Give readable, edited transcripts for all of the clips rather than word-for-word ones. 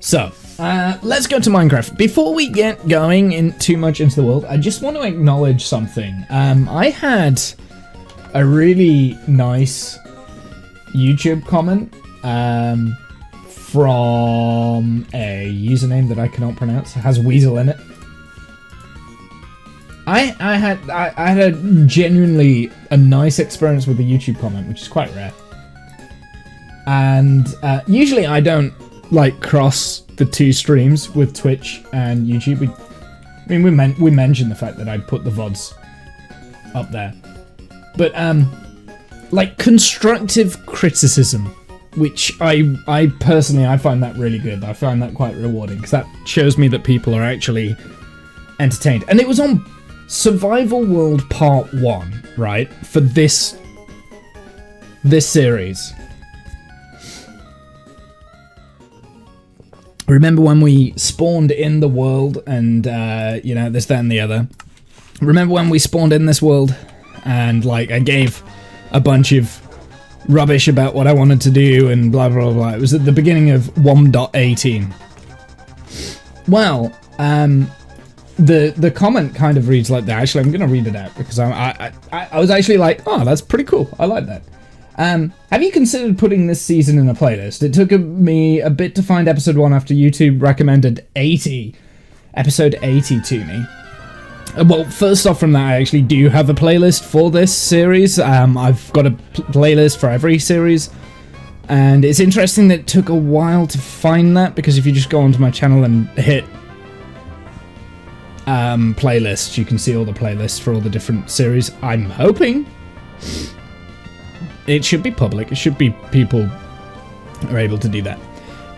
So, let's go to Minecraft. Before we get going too much into the world, I just want to acknowledge something. I had a really nice YouTube comment from a username that I cannot pronounce. It has Weasel in it. I had a genuinely a nice experience with the YouTube comment, which is quite rare. And usually I don't like cross the two streams with Twitch and YouTube. We mentioned the fact that I'd put the VODs up there, but like constructive criticism, which I personally find that really good. I find that quite rewarding because that shows me that people are actually entertained. And it was on Survival World Part 1, right? For this series. Remember when we spawned in the world and, you know, this, that, and the other? Remember when we spawned in this world and, like, I gave a bunch of rubbish about what I wanted to do and blah, blah, blah. It was at the beginning of 1.18. Well, the comment kind of reads like that. Actually, I'm going to read it out because I was actually like, oh, that's pretty cool. I like that. Have you considered putting this season in a playlist? It took me a bit to find episode 1 after YouTube recommended episode 80 to me. Well, first off from that, I actually do have a playlist for this series. I've got a playlist for every series. And it's interesting that it took a while to find that, because if you just go onto my channel and hit playlists, you can see all the playlists for all the different series. I'm hoping it should be public. It should be people are able to do that.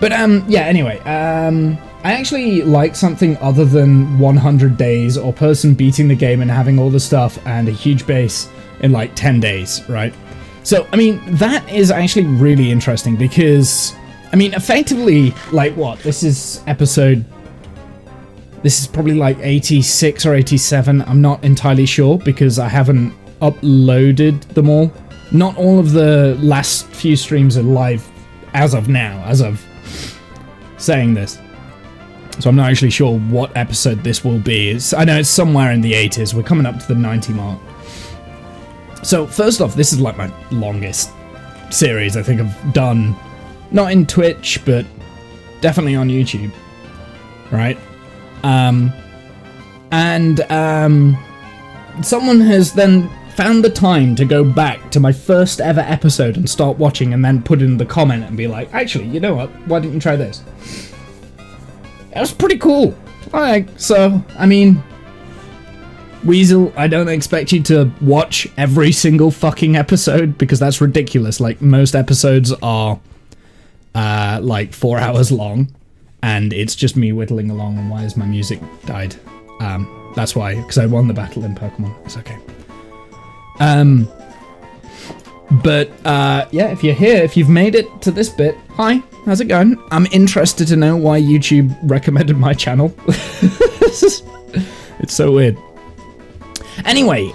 But yeah, anyway, I actually like something other than 100 days or person beating the game and having all the stuff and a huge base in like 10 days, right? So, I mean, that is actually really interesting because, I mean, effectively, like what? This is probably like 86 or 87. I'm not entirely sure because I haven't uploaded them all. Not all of the last few streams are live as of now, as of saying this. So I'm not actually sure what episode this will be. I know it's somewhere in the 80s. We're coming up to the 90 mark. So first off, this is like my longest series I think I've done. Not in Twitch, but definitely on YouTube. Right? Someone has then found the time to go back to my first ever episode and start watching and then put in the comment and be like, actually, you know what? Why didn't you try this? It was pretty cool. So, I mean, Weasel, I don't expect you to watch every single fucking episode because that's ridiculous. Like, most episodes are, like 4 hours long and it's just me whittling along. And why has my music died? That's why, because I won the battle in Pokemon. It's okay. Yeah, if you're here, if you've made it to this bit, hi, how's it going? I'm interested to know why YouTube recommended my channel. It's so weird. Anyway,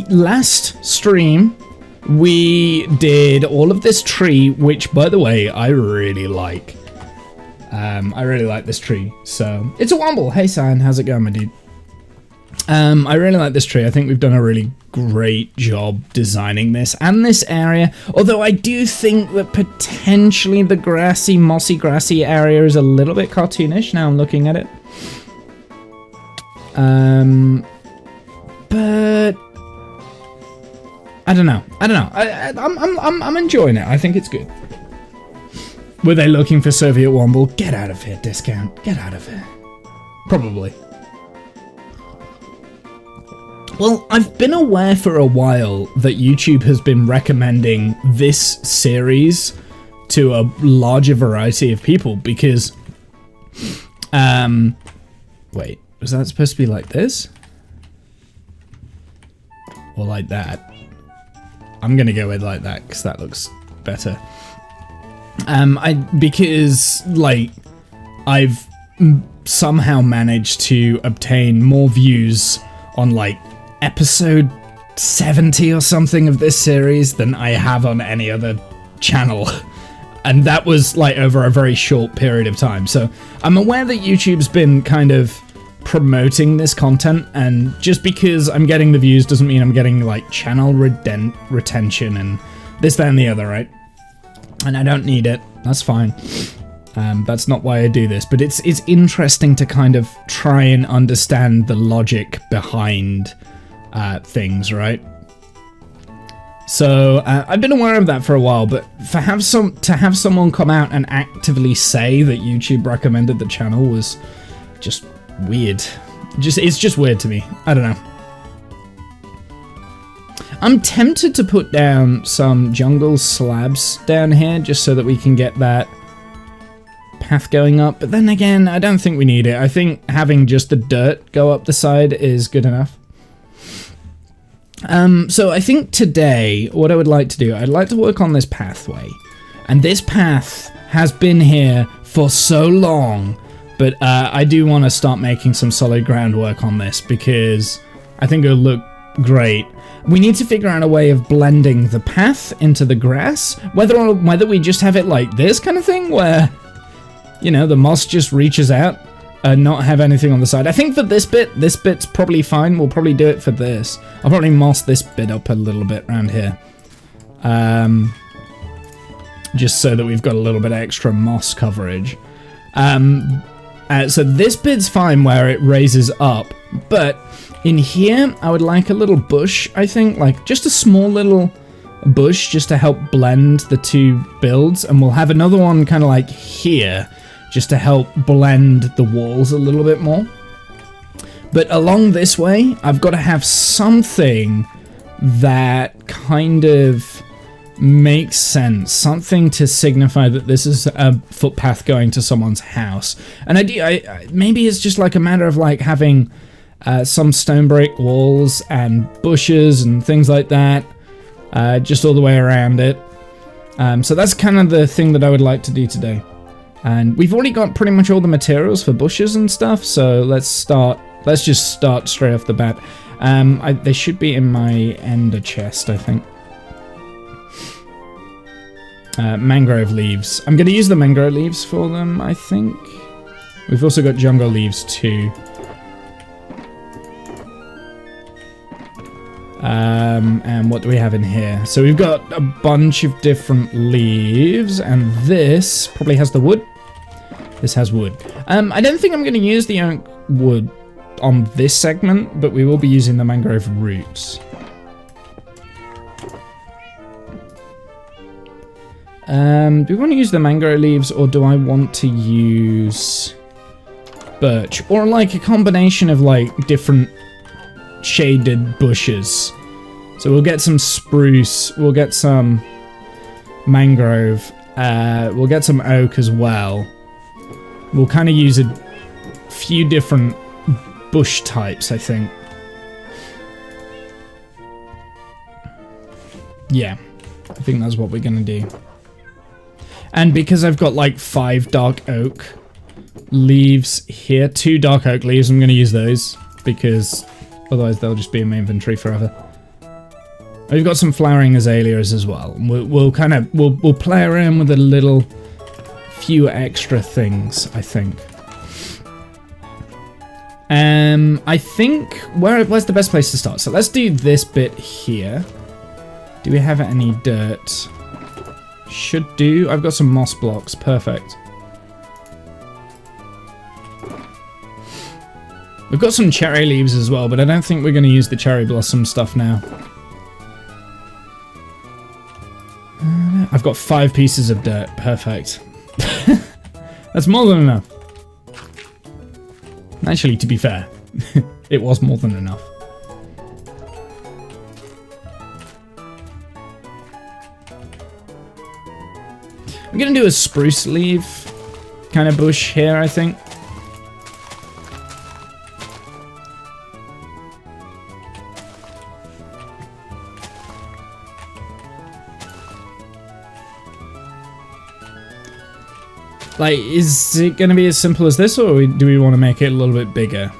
last stream, we did all of this tree, which, by the way, I really like. I really like this tree, so... It's a Womble! Hey, San, how's it going, my dude? I really like this tree. I think we've done a really great job designing this and this area. Although I do think that potentially the grassy, mossy, grassy area is a little bit cartoonish now I'm looking at it. But I don't know. I'm enjoying it. I think it's good. Were they looking for Soviet Womble? Get out of here, discount. Get out of here. Probably. Well, I've been aware for a while that YouTube has been recommending this series to a larger variety of people because... Wait, was that supposed to be like this? Or like that? I'm gonna go with like that, because that looks better. Because, like, I've somehow managed to obtain more views on, like, episode 70 or something of this series than I have on any other channel. And that was like over a very short period of time. So I'm aware that YouTube's been kind of promoting this content, and just because I'm getting the views doesn't mean I'm getting like channel retention and this, that, and the other, right? And I don't need it. That's fine. That's not why I do this, but it's interesting to kind of try and understand the logic behind things, right? So I've been aware of that for a while, but to have someone come out and actively say that YouTube recommended the channel was just weird. It's just weird to me. I don't know. I'm tempted to put down some jungle slabs down here just so that we can get that path going up, but then again, I don't think we need it. I think having just the dirt go up the side is good enough. So I think today, what I would like to do, I'd like to work on this pathway. And this path has been here for so long, but I do want to start making some solid groundwork on this because I think it'll look great. We need to figure out a way of blending the path into the grass, whether we just have it like this kind of thing, where, you know, the moss just reaches out and not have anything on the side. I think for this bit's probably fine. We'll probably do it for this. I'll probably moss this bit up a little bit around here. Just so that we've got a little bit extra moss coverage. So this bit's fine where it raises up, but in here, I would like a little bush, I think, like just a small little bush just to help blend the two builds, and we'll have another one kind of like here just to help blend the walls a little bit more. But along this way, I've got to have something that kind of makes sense, something to signify that this is a footpath going to someone's house. And maybe it's just like a matter of like having some stone brick walls and bushes and things like that, just all the way around it. So that's kind of the thing that I would like to do today. And we've already got pretty much all the materials for bushes and stuff, so let's just start straight off the bat. They should be in my ender chest, I think. Mangrove leaves. I'm going to use the mangrove leaves for them, I think. We've also got jungle leaves too. And what do we have in here? So we've got a bunch of different leaves, and this probably has the wood. This has wood. I don't think I'm going to use the oak wood on this segment, but we will be using the mangrove roots. Do we want to use the mangrove leaves, or do I want to use birch? Or like a combination of like different shaded bushes. So we'll get some spruce, we'll get some mangrove, we'll get some oak as well. We'll kind of use a few different bush types, I think. Yeah, I think that's what we're gonna do. And because I've got like 5 dark oak leaves here, 2 dark oak leaves, I'm gonna use those because otherwise they'll just be in my inventory forever. We've got some flowering azaleas as well. We'll play around with a little few extra things, I think. I think where's the best place to start? So let's do this bit here. Do we have any dirt? Should do. I've got some moss blocks. Perfect. We've got some cherry leaves as well, but I don't think we're going to use the cherry blossom stuff now. I've got 5 pieces of dirt. Perfect. That's more than enough. Actually, to be fair, it was more than enough. I'm going to do a spruce leaf kind of bush here, I think. Like, is it going to be as simple as this, or do we want to make it a little bit bigger?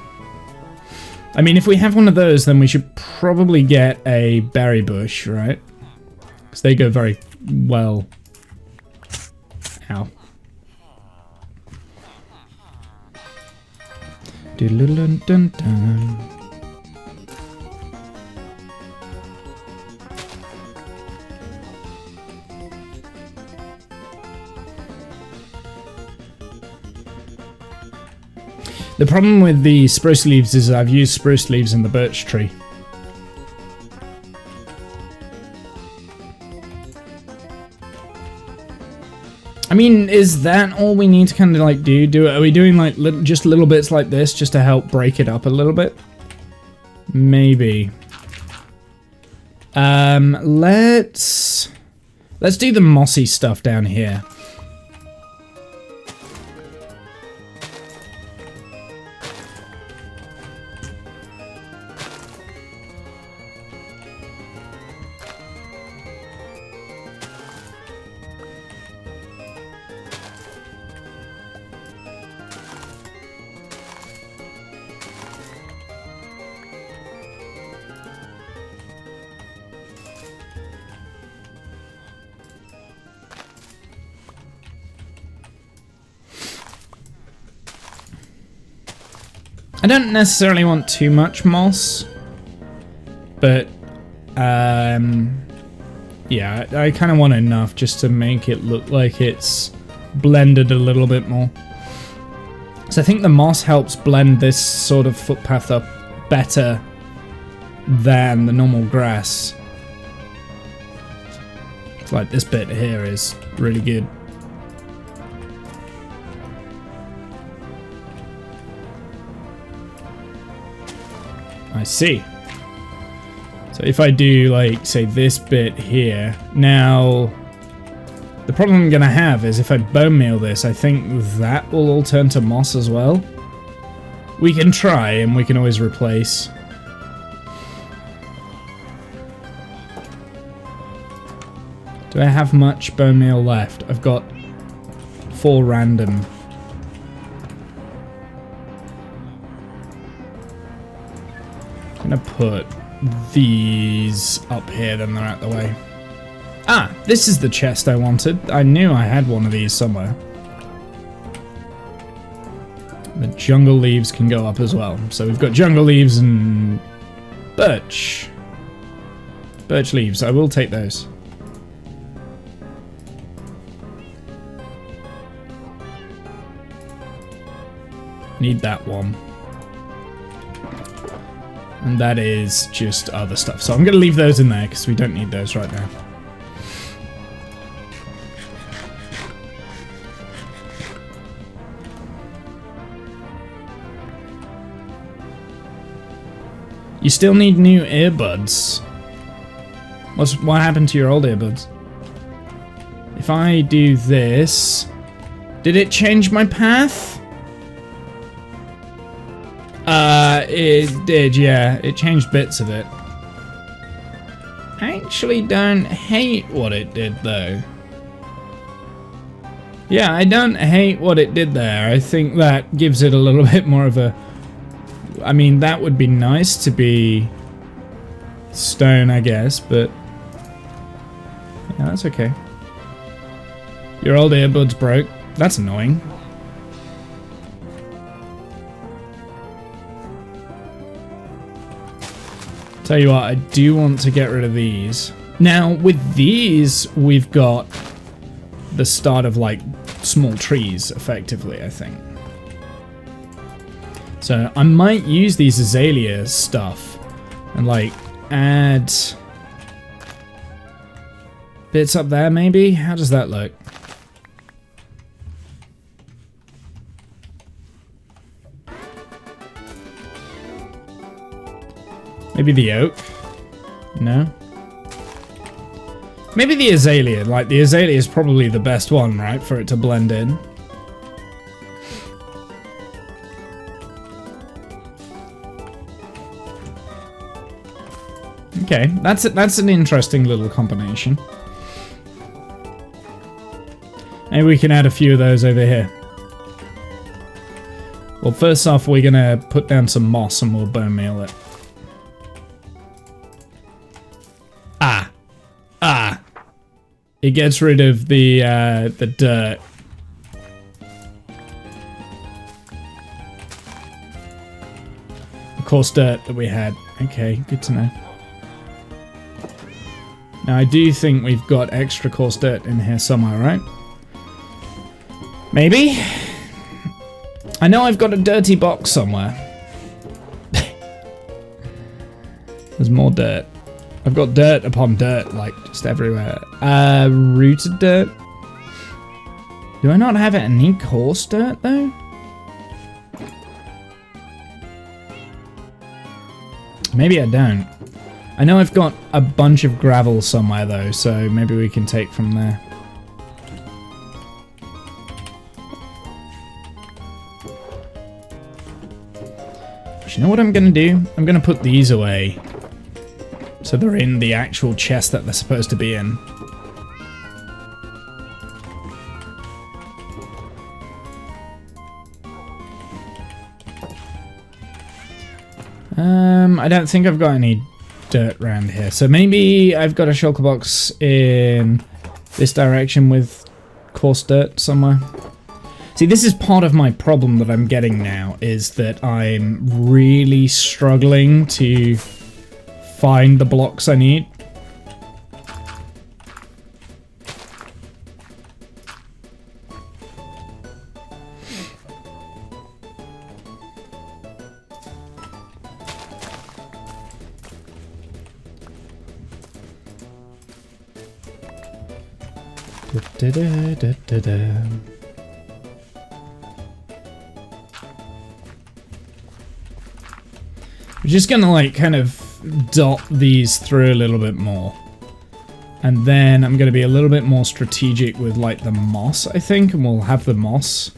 I mean, if we have one of those, then we should probably get a berry bush, right? Because they go very well. Ow. Dun-dun-dun-dun. The problem with the spruce leaves is I've used spruce leaves in the birch tree. I mean, is that all we need to kind of like do? Are we doing like just little bits like this just to help break it up a little bit? Maybe. Let's do the mossy stuff down here. I don't necessarily want too much moss, but yeah, I kind of want enough just to make it look like it's blended a little bit more. So I think the moss helps blend this sort of footpath up better than the normal grass. It's like this bit here is really good. I see. So if I do, like, say this bit here, now the problem I'm gonna have is if I bone meal this, I think that will all turn to moss as well. We can try, and we can always replace. Do I have much bone meal left? I've got 4 random. I'm gonna put these up here, then they're out the way. Ah, this is the chest I wanted. I knew I had one of these somewhere. The jungle leaves can go up as well. So we've got jungle leaves and birch. Birch leaves, I will take those. Need that one. And that is just other stuff. So I'm going to leave those in there because we don't need those right now. You still need new earbuds. What happened to your old earbuds? If I do this... Did it change my path? It did, yeah. It changed bits of it. I actually don't hate what it did, though. Yeah, I don't hate what it did there. I think that gives it a little bit more of a... I mean, that would be nice to be stone, I guess, but... Yeah, that's okay. Your old earbuds broke. That's annoying. Tell you what, I do want to get rid of these. Now, with these, we've got the start of, like, small trees, effectively, I think. So, I might use these azalea stuff and, like, add bits up there, maybe? How does that look? Maybe the oak? No? Maybe the azalea. Like, the azalea is probably the best one, right? For it to blend in. Okay, that's an interesting little combination. Maybe we can add a few of those over here. Well, first off, we're gonna put down some moss and we'll bone meal it. It gets rid of the dirt. coarse dirt that we had. Okay, good to know. Now I do think we've got extra coarse dirt in here somewhere, right? Maybe? I know I've got a dirty box somewhere. There's more dirt. I've got dirt upon dirt, like, just everywhere. Rooted dirt? Do I not have any coarse dirt, though? Maybe I don't. I know I've got a bunch of gravel somewhere, though, so maybe we can take from there. But you know what I'm gonna do? I'm gonna put these away. So they're in the actual chest that they're supposed to be in. I don't think I've got any dirt around here. So maybe I've got a shulker box in this direction with coarse dirt somewhere. See, this is part of my problem that I'm getting now, is that I'm really struggling to find the blocks I need. We're just gonna like kind of dot these through a little bit more, and then I'm gonna be a little bit more strategic with like the moss, I think, and we'll have the moss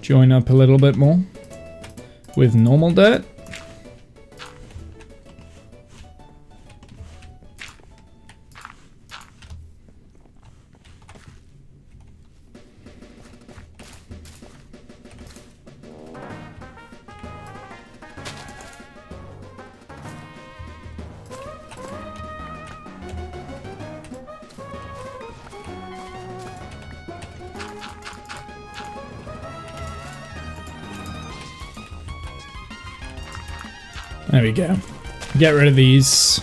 join up a little bit more with normal dirt. There we go. Get rid of these.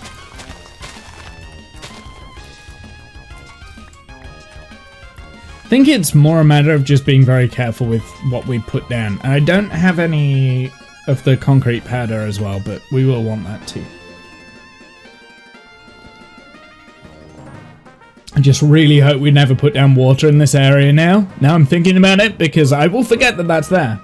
I think it's more a matter of just being very careful with what we put down. I don't have any of the concrete powder as well, but we will want that too. I just really hope we never put down water in this area now. Now I'm thinking about it, because I will forget that that's there.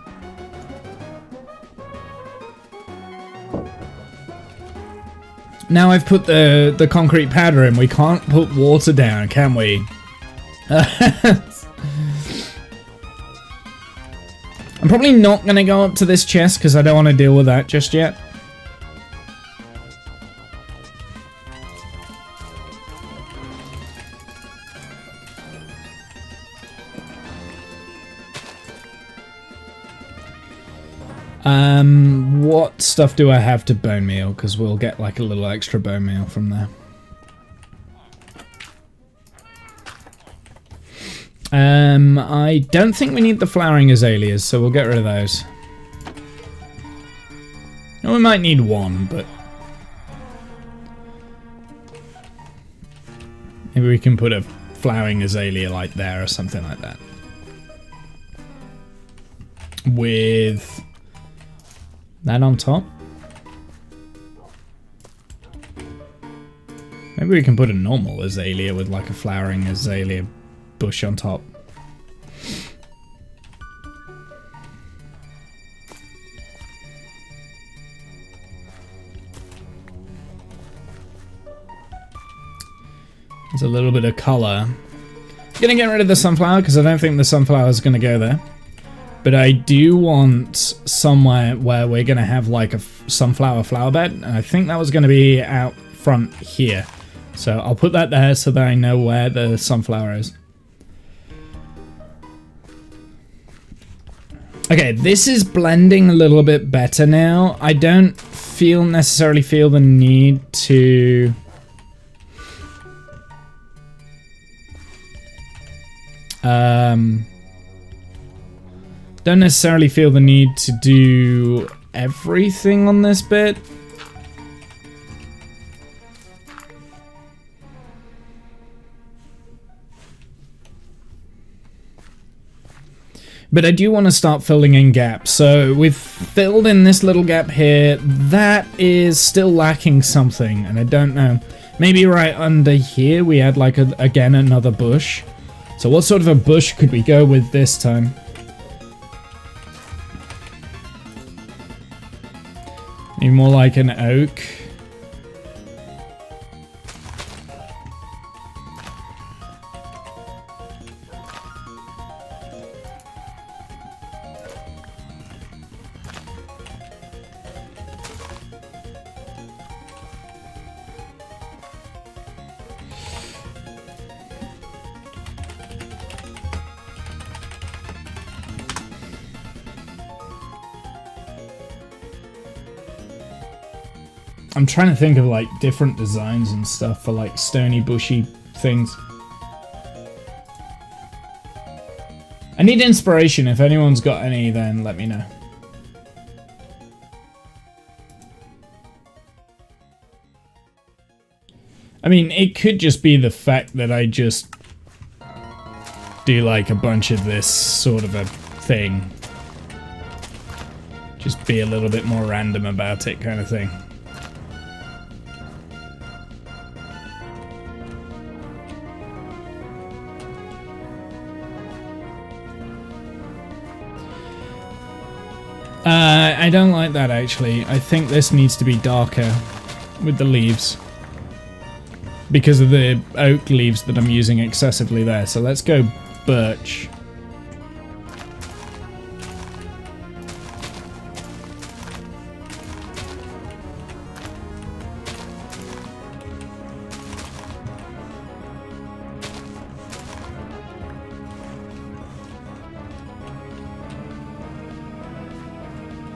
Now I've put the concrete powder in, we can't put water down, can we? I'm probably not going to go up to this chest because I don't want to deal with that just yet. What stuff do I have to bone meal? Because we'll get like a little extra bone meal from there. I don't think we need the flowering azaleas, so we'll get rid of those. We might need one, but maybe we can put a flowering azalea like there or something like that. With that on top. Maybe we can put a normal azalea with like a flowering azalea bush on top. There's a little bit of colour. I'm gonna get rid of the sunflower because I don't think the sunflower is gonna go there. But I do want somewhere where we're going to have like a sunflower flower bed. And I think that was going to be out front here. So I'll put that there so that I know where the sunflower is. Okay, this is blending a little bit better now. I don't necessarily feel the need to... Don't necessarily feel the need to do everything on this bit. But I do want to start filling in gaps. So we've filled in this little gap here. That is still lacking something, and I don't know. Maybe right under here we add like again another bush. So what sort of a bush could we go with this time? Maybe more like an oak. I'm trying to think of like different designs and stuff for like stony bushy things. I need inspiration. If anyone's got any, then let me know. I mean, it could just be the fact that I just do like a bunch of this sort of a thing. Just be a little bit more random about it kind of thing. I don't like that actually. I think this needs to be darker with the leaves because of the oak leaves that I'm using excessively there. So let's go birch.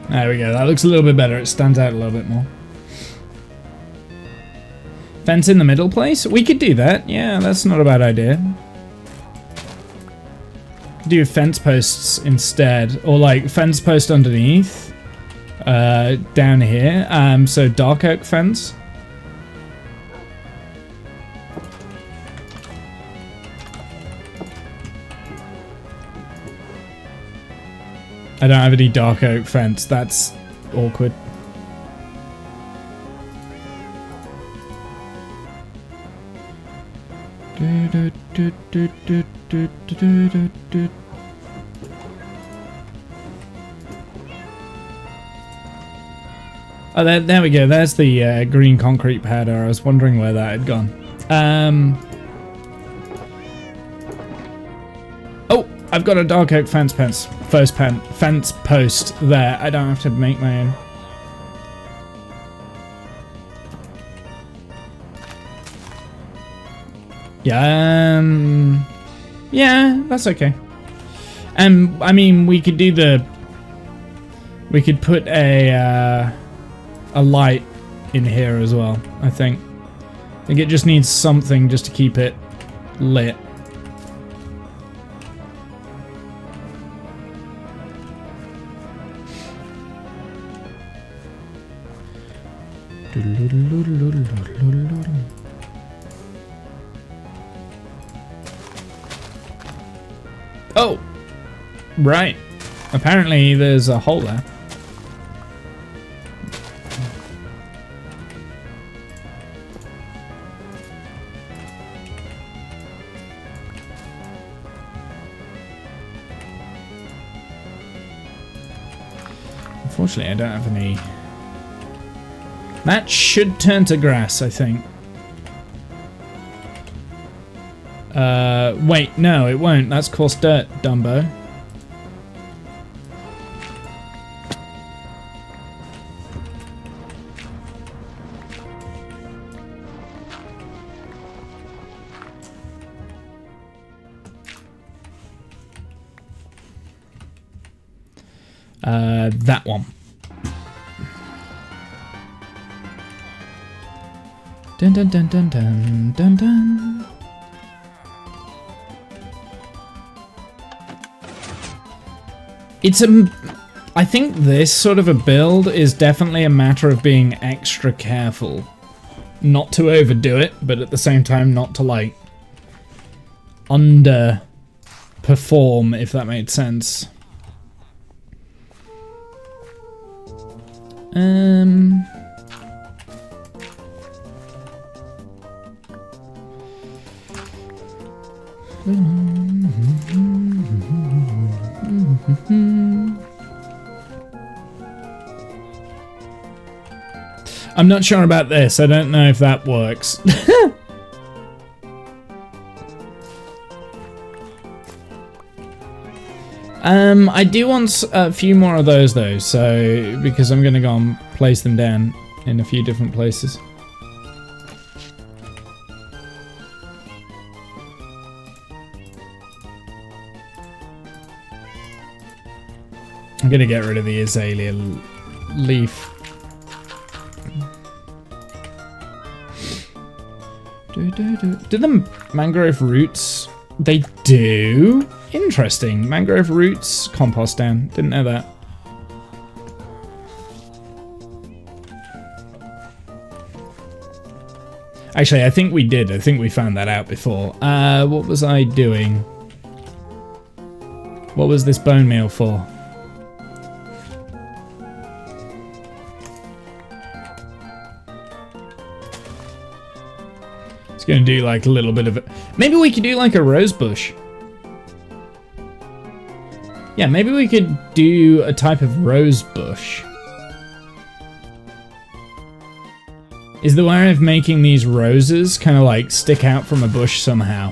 There we go, that looks a little bit better. It stands out a little bit more. Fence in the middle place? We could do that. Yeah, that's not a bad idea. Do fence posts instead. Or like fence post underneath. Down here. So dark oak fence. I don't have any dark oak fence. That's awkward. Oh, there we go. There's the green concrete powder. I was wondering where that had gone. Oh, I've got a dark oak fence post there. I don't have to make my own. Yeah, yeah, that's okay. I mean, we could do we could put a light in here as well. I think it just needs something just to keep it lit. Oh, right. Apparently there's a hole there. Unfortunately, I don't have any. That should turn to grass, I think. Wait, no, it won't. That's coarse dirt, Dumbo. That one. Dun dun dun dun dun dun dun. I think this sort of a build is definitely a matter of being extra careful. Not to overdo it, but at the same time not to like underperform, if that made sense. I'm not sure about this. I don't know if that works. I do want a few more of those though, so because I'm gonna go and place them down in a few different places. I'm gonna get rid of the azalea leaf. Do the mangrove roots? They do? Interesting. Mangrove roots compost down. Didn't know that. Actually, I think we did. I think we found that out before. What was I doing? What was this bone meal for? Gonna do like a little bit of it. Maybe we could do like a rose bush. Yeah, maybe we could do a type of rose bush. Is the way of making these roses kind of like stick out from a bush somehow?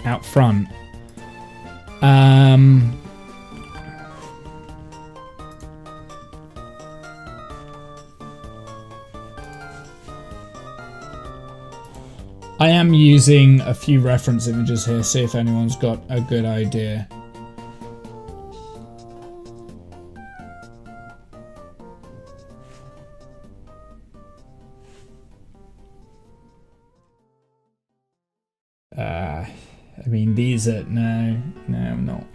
Out front. I am using a few reference images here, see if anyone's got a good idea. I mean, these are, no, I'm not.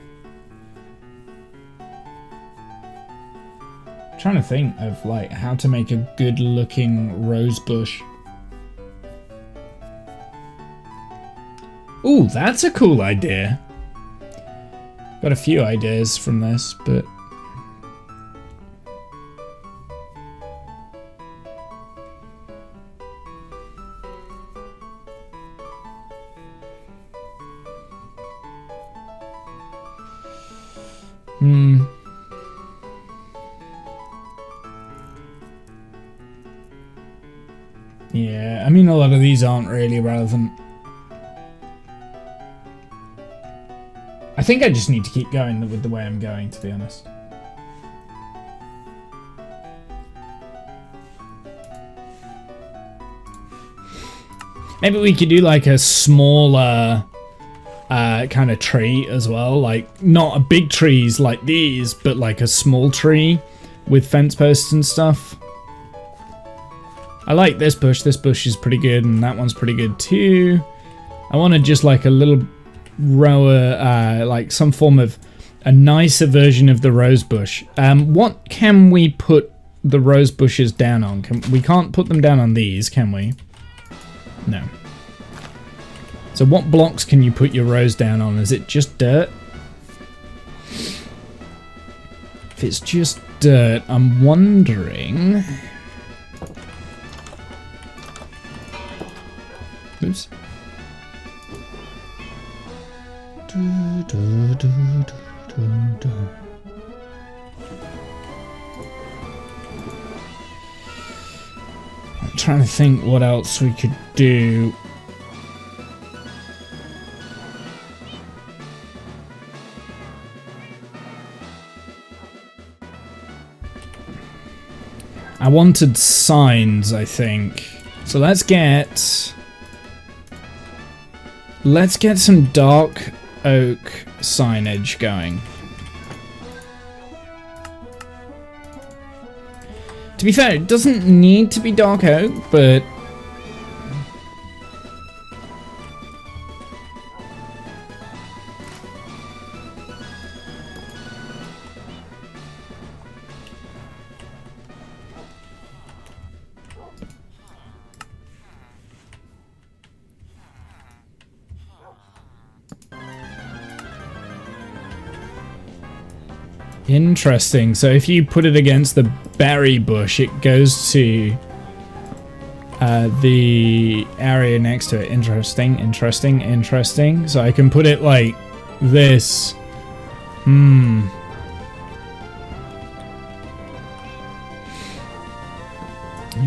I'm trying to think of like how to make a good looking rose bush. Ooh, that's a cool idea. Got a few ideas from this, but... Yeah, I mean, a lot of these aren't really relevant. I think I just need to keep going with the way I'm going, to be honest. Maybe we could do like a smaller kind of tree as well. Like, not a big trees like these, but like a small tree with fence posts and stuff. I like this bush. This bush is pretty good, and that one's pretty good too. I wanted just like a little rower, like some form of a nicer version of the rose bush. What can we put the rose bushes down on? We can't put them down on these, can we? No. So what blocks can you put your rose down on? Is it just dirt? If it's just dirt, I'm wondering... Oops. I'm trying to think what else we could do. I wanted signs, I think. So let's get some dark oak signage going. To be fair, it doesn't need to be dark oak, but Interesting. So if you put it against the berry bush, it goes to the area next to it. Interesting, interesting, interesting. So I can put it like this.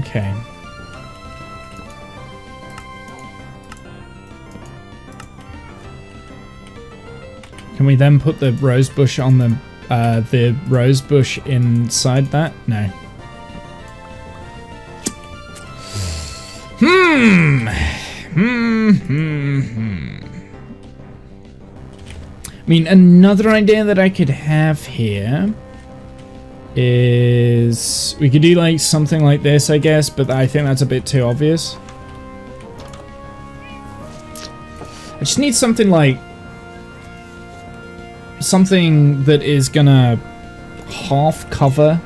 Okay. Can we then put the rose bush on the rose bush inside that? No. I mean, another idea that I could have here is we could do like something like this, I guess, but I think that's a bit too obvious. I just need something like something that is gonna half cover.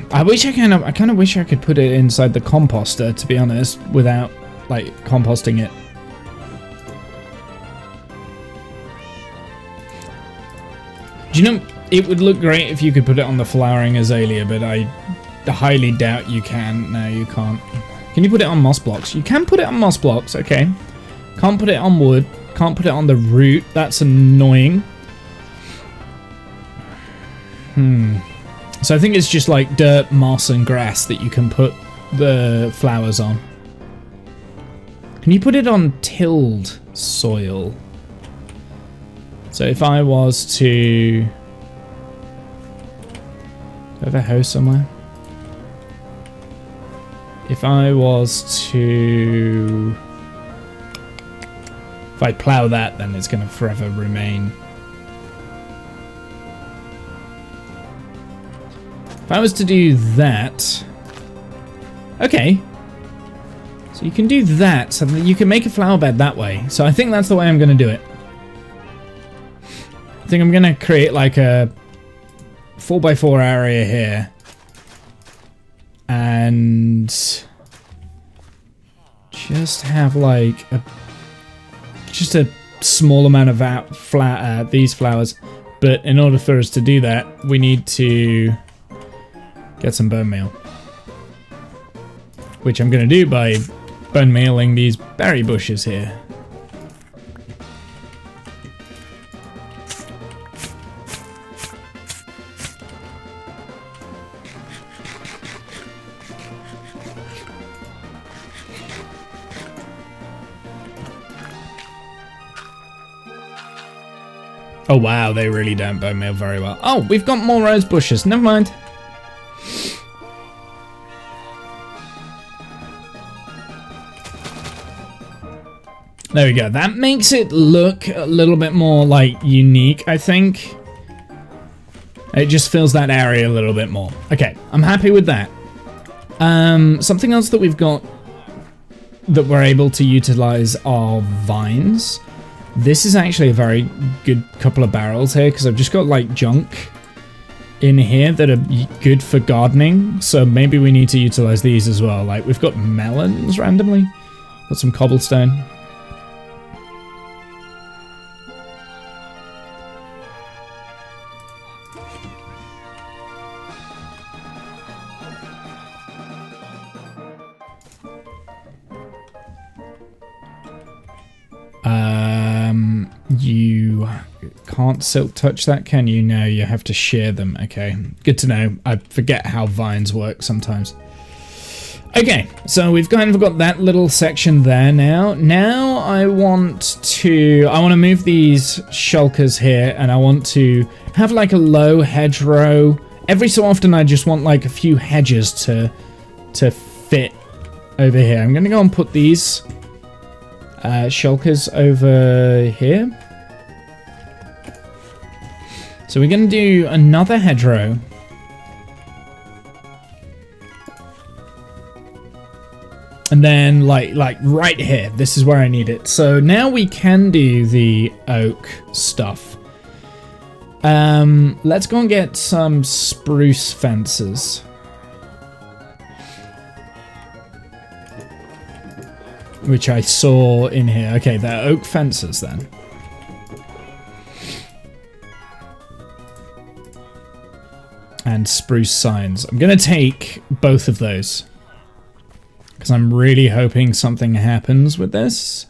I kind of wish I could put it inside the composter, to be honest, without like composting it. Do you know, it would look great if you could put it on the flowering azalea, but I highly doubt you can. No, you can't. Can you put it on moss blocks? You can put it on moss blocks, okay. Can't put it on wood. Can't put it on the root. That's annoying. So I think it's just like dirt, moss, and grass that you can put the flowers on. Can you put it on tilled soil? So if I was to... Do I have a house somewhere? If I was to... If I plow that, then it's going to forever remain. If I was to do that... Okay. So you can do that, so that you can make a flower bed that way. So I think that's the way I'm going to do it. I think I'm going to create like a 4x4 area here. And just have like just a small amount of these flowers. But in order for us to do that, we need to get some bone meal, which I'm going to do by bone mealing these berry bushes here. Oh wow, they really don't bone meal very well. Oh, we've got more rose bushes. Never mind. There we go. That makes it look a little bit more like unique, I think. It just fills that area a little bit more. Okay, I'm happy with that. Something else that we've got that we're able to utilize are vines. This is actually a very good couple of barrels here because I've just got like junk in here that are good for gardening. So maybe we need to utilize these as well. Like we've got melons randomly. Got some cobblestone. You can't silk touch that, can you? No, you have to share them. Okay, good to know. I forget how vines work sometimes. Okay, so we've kind of got that little section there now. Now I want to move these shulkers here, and I want to have like a low hedgerow. Every so often I just want like a few hedges to fit over here. I'm gonna go and put these shulkers over here. So we're going to do another hedgerow. And then like right here, this is where I need it. So now we can do the oak stuff. Let's go and get some spruce fences. which I saw in here. Okay, they're oak fences then. And spruce signs. I'm going to take both of those, because I'm really hoping something happens with this.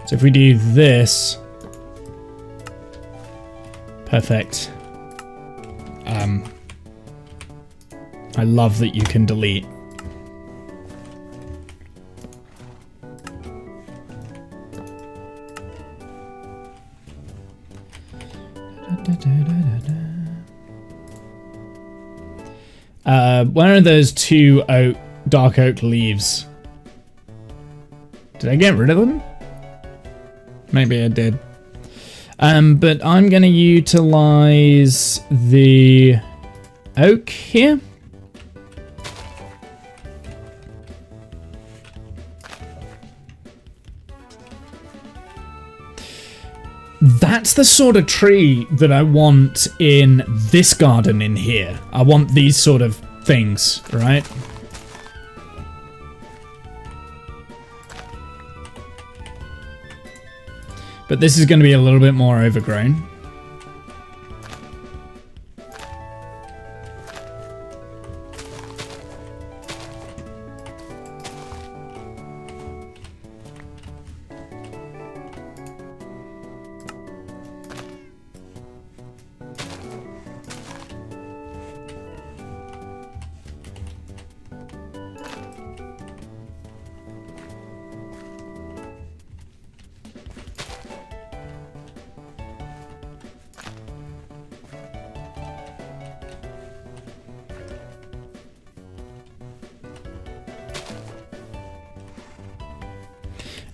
So if we do this... Perfect. I love that you can delete. Where are those two dark oak leaves? Did I get rid of them? Maybe I did. But I'm going to utilize the oak here. That's the sort of tree that I want in this garden in here. I want these sort of things, right? But this is going to be a little bit more overgrown.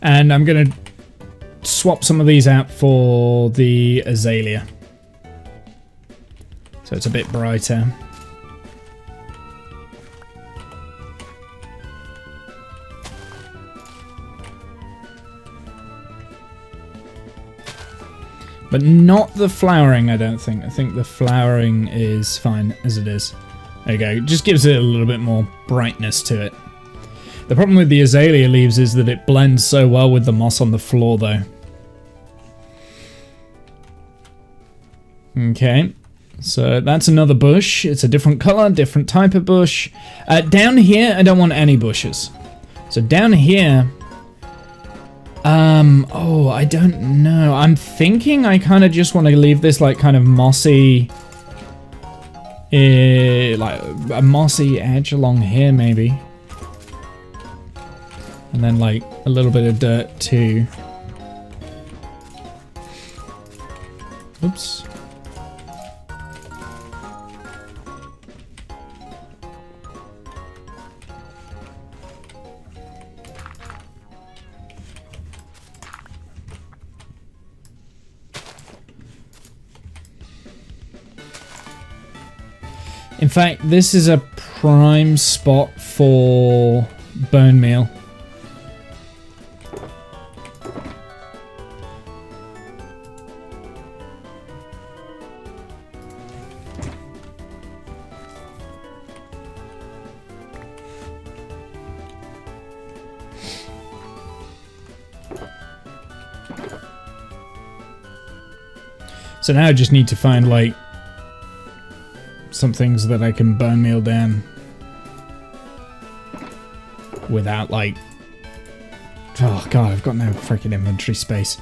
And I'm going to swap some of these out for the azalea. So it's a bit brighter. But not the flowering, I don't think. I think the flowering is fine as it is. There you go. It just gives it a little bit more brightness to it. The problem with the azalea leaves is that it blends so well with the moss on the floor, though. Okay, so that's another bush. It's a different color, different type of bush. Down here, I don't want any bushes. So down here... oh, I don't know. I'm thinking I kind of just want to leave this, like, kind of mossy... like, a mossy edge along here, maybe. And then, like, a little bit of dirt, too. Oops. In fact, this is a prime spot for bone meal. So now I just need to find, like, some things that I can bone meal down without, like... Oh god, I've got no freaking inventory space.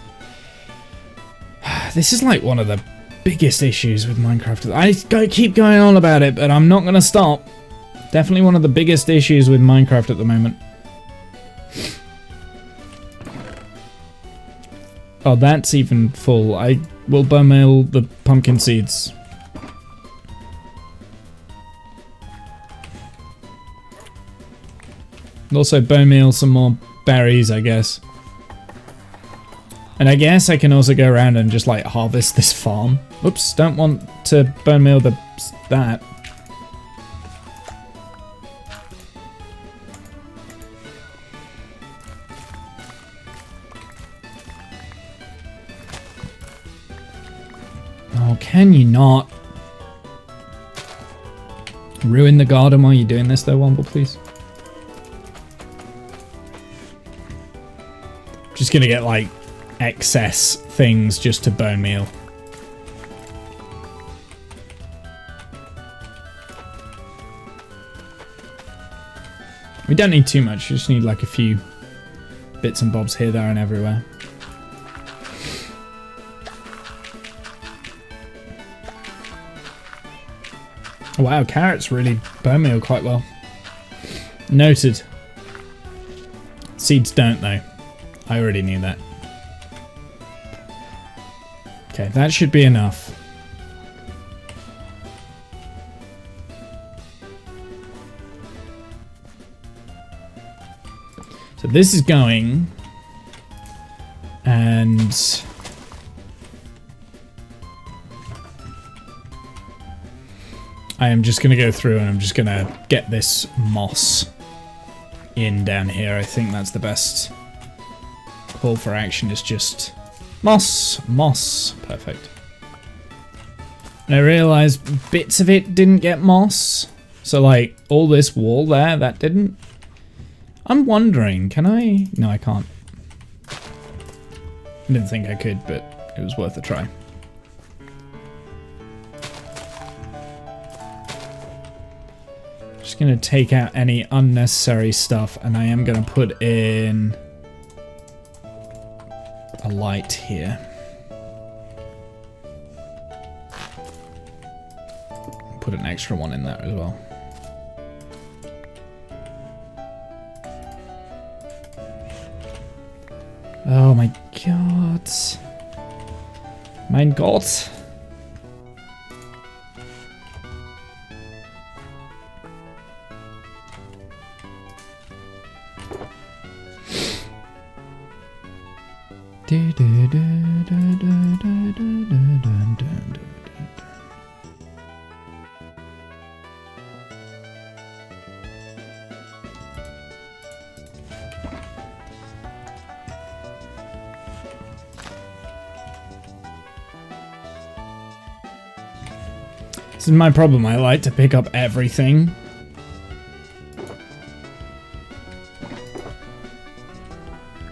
This is like one of the biggest issues with Minecraft. I keep going on about it, but I'm not going to stop. Definitely one of the biggest issues with Minecraft at the moment. Oh, that's even full. I will bone meal the pumpkin seeds. Also bone meal some more berries, I guess. And I guess I can also go around and just, like, harvest this farm. Oops, don't want to bone meal that. Oh, can you not ruin the garden while you're doing this, though, Womble, please? Just gonna get like excess things just to bone meal. We don't need too much, we just need like a few bits and bobs here, there and everywhere. Wow, carrots really bone meal quite well. Noted. Seeds don't though. I already knew that. Okay, that should be enough. So this is going, and I am just going to go through and I'm just going to get this moss in down here. I think that's the best call for action, is just moss, moss. Perfect. And I realized bits of it didn't get moss. So like all this wall there, that didn't. I'm wondering, can I? No, I can't. I didn't think I could, but it was worth a try. Just gonna take out any unnecessary stuff, and I am gonna put in a light here. Put an extra one in there as well. Oh my god. Mein Gott. This is my problem, I like to pick up everything.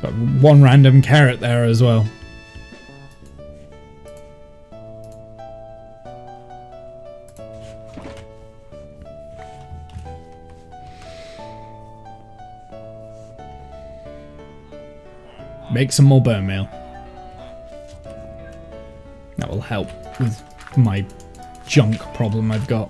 Got one random carrot there as well. Make some more bone meal. That will help with my junk problem I've got.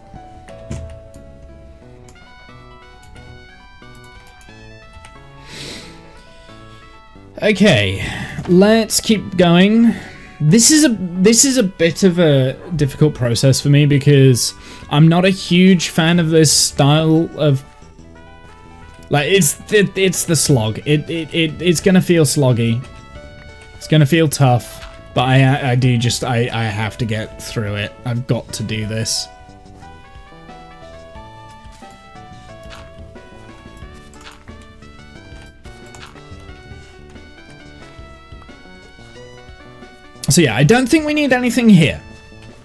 Okay, let's keep going. This is a bit of a difficult process for me because I'm not a huge fan of this style of, like, it's the slog. It's gonna feel sloggy. It's gonna feel tough. But I have to get through it. I've got to do this. So yeah, I don't think we need anything here.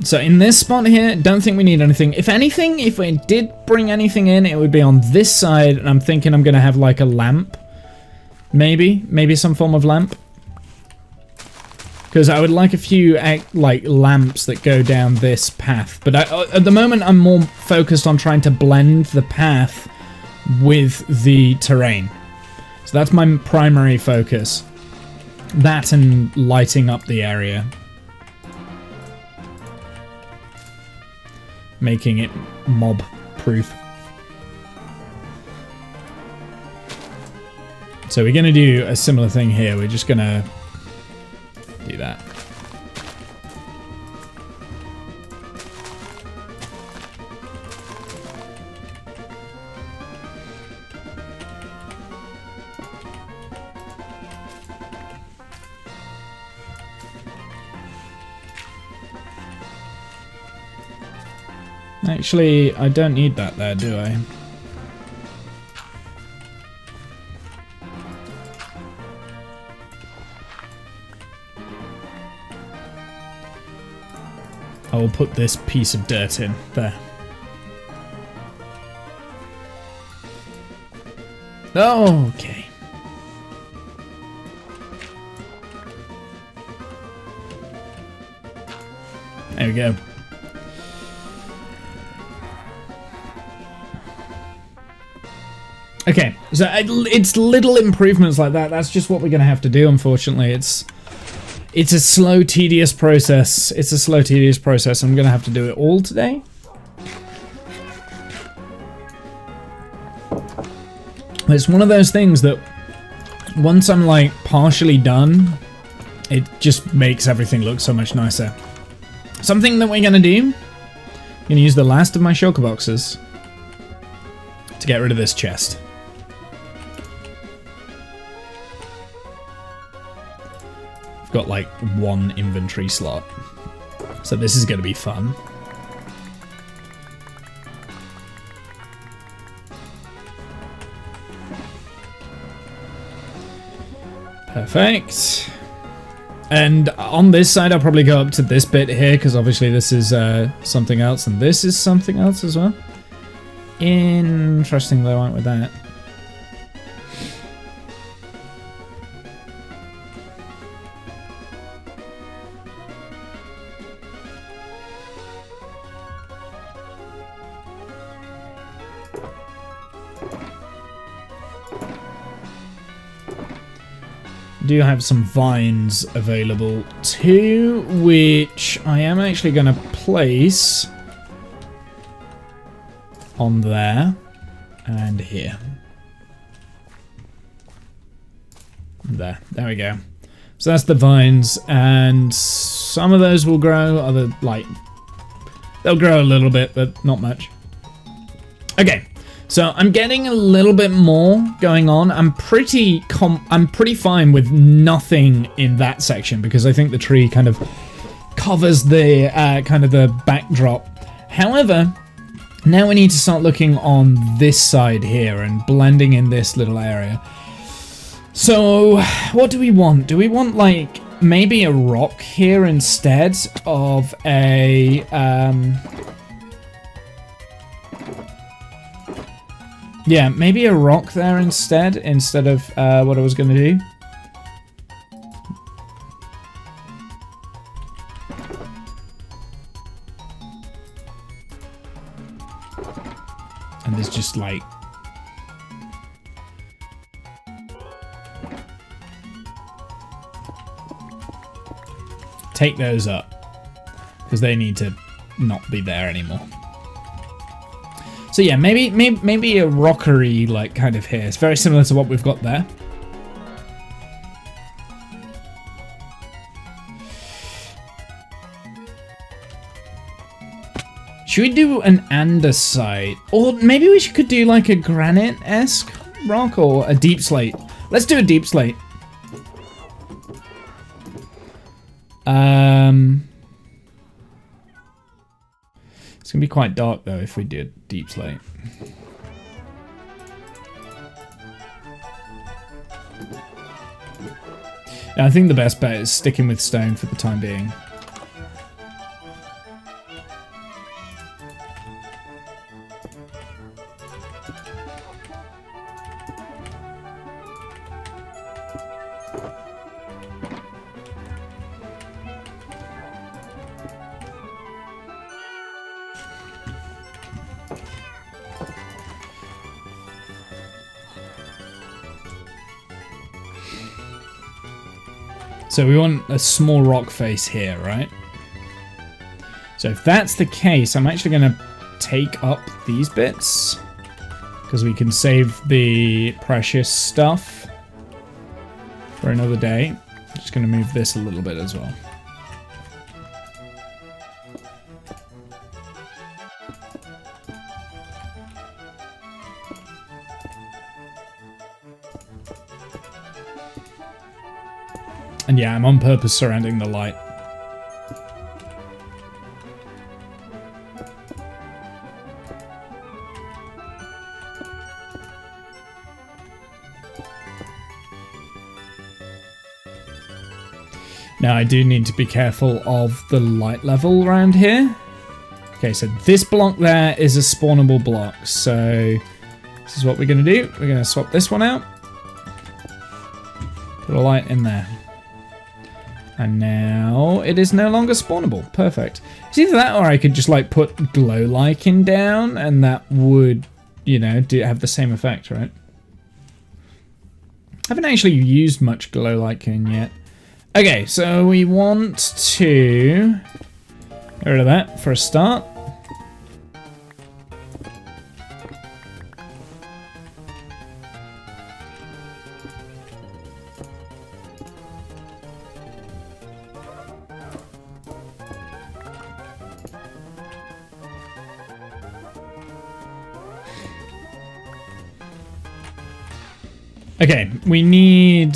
So in this spot here, don't think we need anything. If anything, if we did bring anything in, it would be on this side. And I'm thinking I'm going to have like a lamp. Maybe some form of lamp. Because I would like a few like lamps that go down this path. But at the moment, I'm more focused on trying to blend the path with the terrain. So that's my primary focus. That and lighting up the area. Making it mob-proof. So we're going to do a similar thing here. We're just going to do that. Actually, I don't need that there, do I? I will put this piece of dirt in there. There we go. Okay, so it's little improvements like that. That's just what we're going to have to do, unfortunately. It's a slow, tedious process. It's a slow, tedious process. I'm going to have to do it all today. It's one of those things that once I'm like partially done, it just makes everything look so much nicer. Something that we're going to do, I'm going to use the last of my shulker boxes to get rid of this chest. I've got like one inventory slot, so this is going to be fun. Perfect. And on this side, I'll probably go up to this bit here, because obviously this is something else, and this is something else as well. Interesting though, aren't we, with that? Do have some vines available too, which I am actually going to place on there and here. There we go. So that's the vines, and some of those will grow, other, like, they'll grow a little bit, but not much. Okay. So I'm getting a little bit more going on. I'm pretty fine with nothing in that section, because I think the tree kind of covers the kind of the backdrop. However, now we need to start looking on this side here and blending in this little area. So what do we want? Do we want like maybe a rock here instead of a yeah, maybe a rock there instead of what I was going to do. And there's just like... take those up, because they need to not be there anymore. So yeah, maybe a rockery like kind of here. It's very similar to what we've got there. Should we do an andesite? Or maybe we could do like a granite-esque rock or a deep slate. Let's do a deep slate. It's gonna be quite dark though if we do a deep slate. Yeah, I think the best bet is sticking with stone for the time being. So we want a small rock face here, right? So if that's the case, I'm actually going to take up these bits, because we can save the precious stuff for another day. I'm just going to move this a little bit as well. And yeah, I'm on purpose surrounding the light. Now I do need to be careful of the light level around here. Okay, so this block there is a spawnable block. So this is what we're going to do. We're going to swap this one out. Put a light in there. And now it is no longer spawnable. Perfect. It's either that or I could just like put glow lichen down and that would, you know, have the same effect, right? I haven't actually used much glow lichen yet. Okay, so we want to get rid of that for a start. Okay, we need...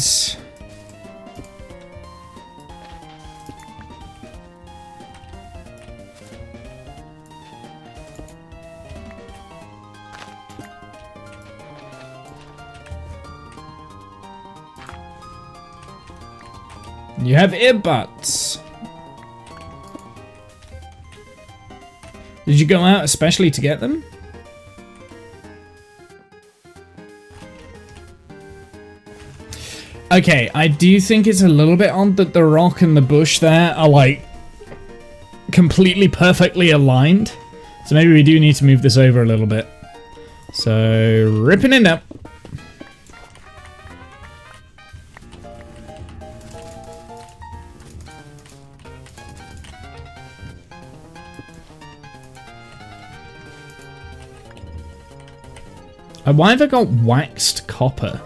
You have earbuds. Did you go out especially to get them? Okay, I do think it's a little bit odd that the rock and the bush there are like completely perfectly aligned. So maybe we do need to move this over a little bit. So ripping it up. Why have I got waxed copper?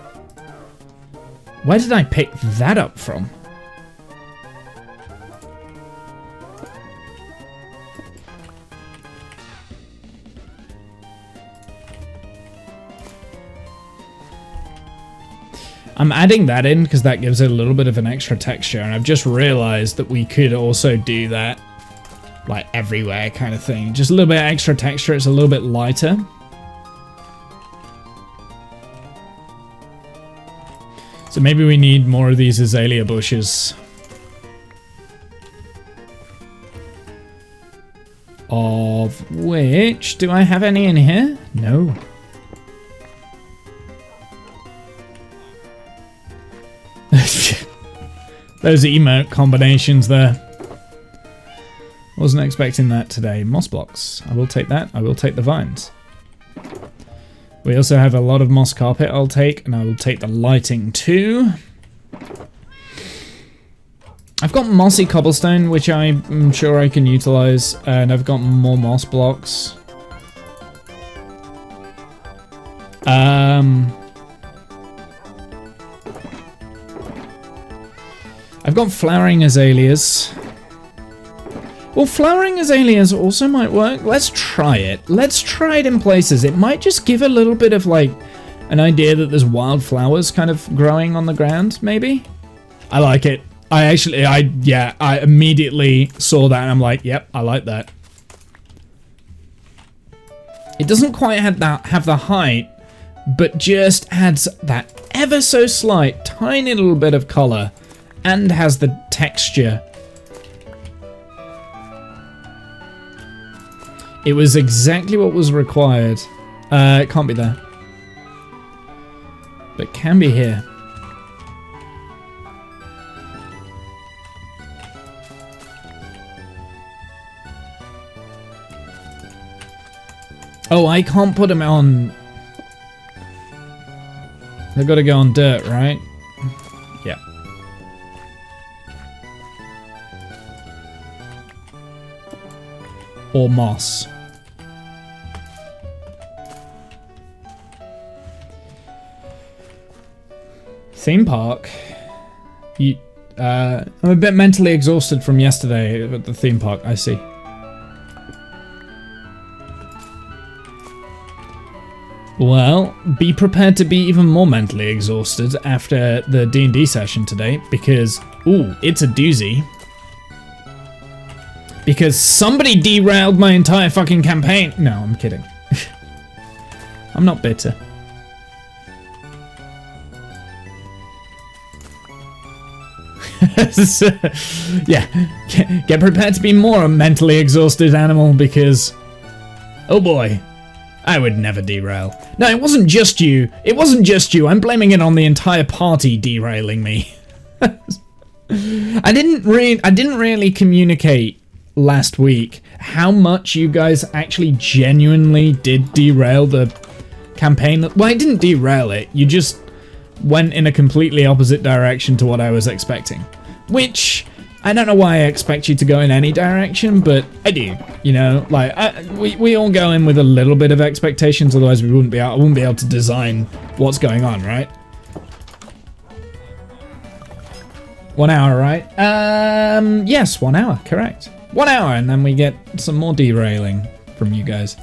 Where did I pick that up from? I'm adding that in because that gives it a little bit of an extra texture, and I've just realized that we could also do that like everywhere kind of thing. Just a little bit extra texture, it's a little bit lighter. So maybe we need more of these azalea bushes. Of which, do I have any in here? No. Those emote combinations there. Wasn't expecting that today. Moss blocks. I will take that. I will take the vines. We also have a lot of moss carpet I'll take, and I will take the lighting too. I've got mossy cobblestone, which I'm sure I can utilize, and I've got more moss blocks. I've got flowering azaleas. Well, flowering azaleas also might work. Let's try it. Let's try it in places. It might just give a little bit of like an idea that there's wildflowers kind of growing on the ground, maybe? I like it. I immediately saw that and I'm like, yep, I like that. It doesn't quite have the height, but just adds that ever so slight, tiny little bit of color and has the texture. It was exactly what was required. It can't be there. But can be here. Oh, I can't put them on... They've got to go on dirt, right? Yeah. Or moss. Theme park. I'm a bit mentally exhausted from yesterday at the theme park, I see. Well, be prepared to be even more mentally exhausted after the D&D session today, because, ooh, it's a doozy. Because somebody derailed my entire fucking campaign. No, I'm kidding. I'm not bitter. Yeah, get prepared to be more a mentally exhausted animal, because, oh boy, I would never derail. No, it wasn't just you. It wasn't just you. I'm blaming it on the entire party derailing me. I didn't really communicate last week how much you guys actually genuinely did derail the campaign. Well, I didn't derail it. You just went in a completely opposite direction to what I was expecting. Which, I don't know why I expect you to go in any direction, but I do. You know, like, we all go in with a little bit of expectations, otherwise I wouldn't be able to design what's going on, right? 1 hour, right? Yes, 1 hour, correct. 1 hour, and then we get some more derailing from you guys.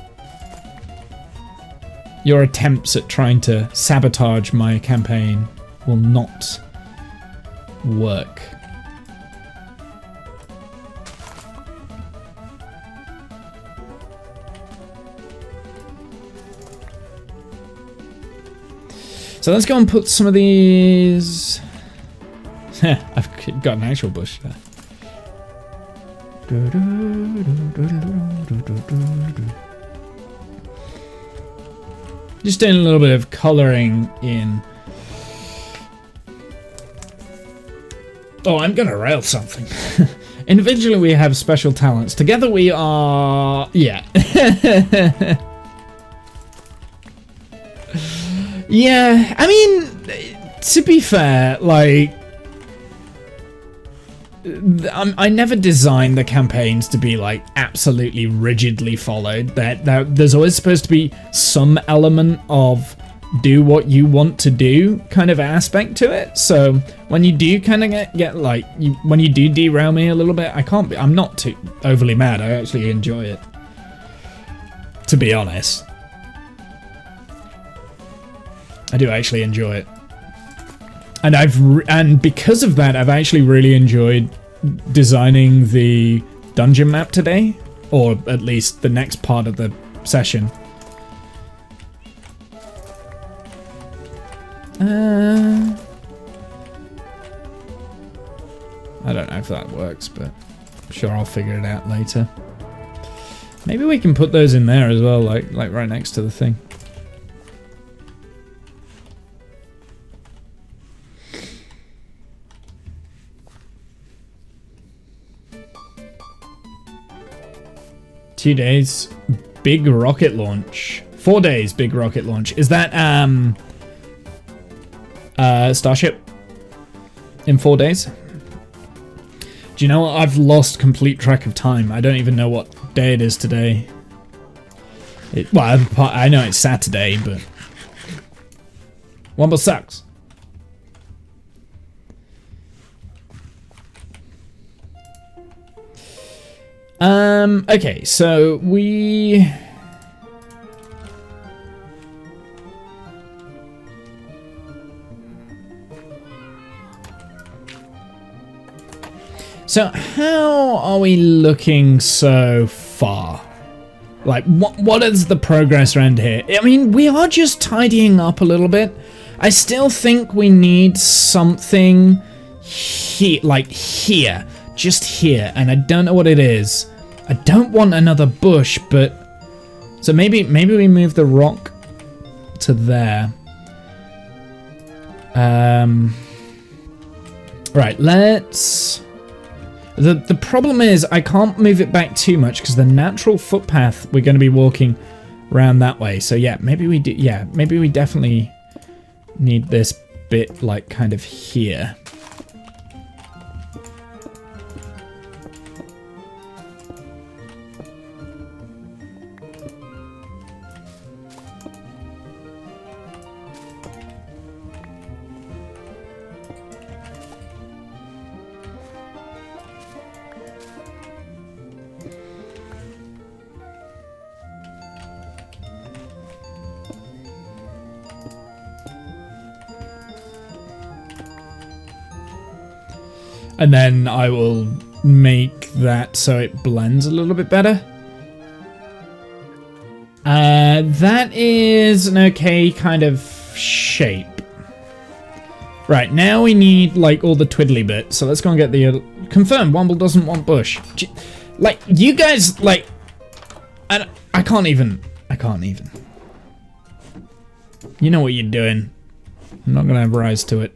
Your attempts at trying to sabotage my campaign will not work. So let's go and put some of these... I've got an actual bush there. Just doing a little bit of colouring in. Oh, I'm gonna rail something. Individually we have special talents. Together we are... yeah. Yeah, I mean, to be fair, like... I never designed the campaigns to be like absolutely rigidly followed. There's always supposed to be some element of do what you want to do kind of aspect to it. So when you do kind of get like when you do derail me a little bit, I'm not too overly mad. I actually enjoy it, to be honest. I do actually enjoy it. And because of that, I've actually really enjoyed designing the dungeon map today, or at least the next part of the session. I don't know if that works, but I'm sure I'll figure it out later. Maybe we can put those in there as well, like right next to the thing. Days, big rocket launch. 4 days, big rocket launch. Is that Starship in 4 days? Do you know what? I've lost complete track of time. I don't even know what day it is today. Well, I know it's Saturday, but Womble sucks. Okay, so we... So how are we looking so far? Like, what is the progress around here? I mean, we are just tidying up a little bit. I still think we need something here, like here. Just here, and I don't know what it is. I don't want another bush, but... So maybe we move the rock to there. Right, let's... The problem is I can't move it back too much because the natural footpath we're going to be walking around that way. So yeah, maybe we do. Yeah, maybe we definitely need this bit like kind of here. And then I will make that so it blends a little bit better. That is an okay kind of shape. Right, now we need like all the twiddly bits. So let's go and get the... confirm, Womble doesn't want bush. Like, you guys, like... I can't even. You know what you're doing. I'm not going to have rise to it.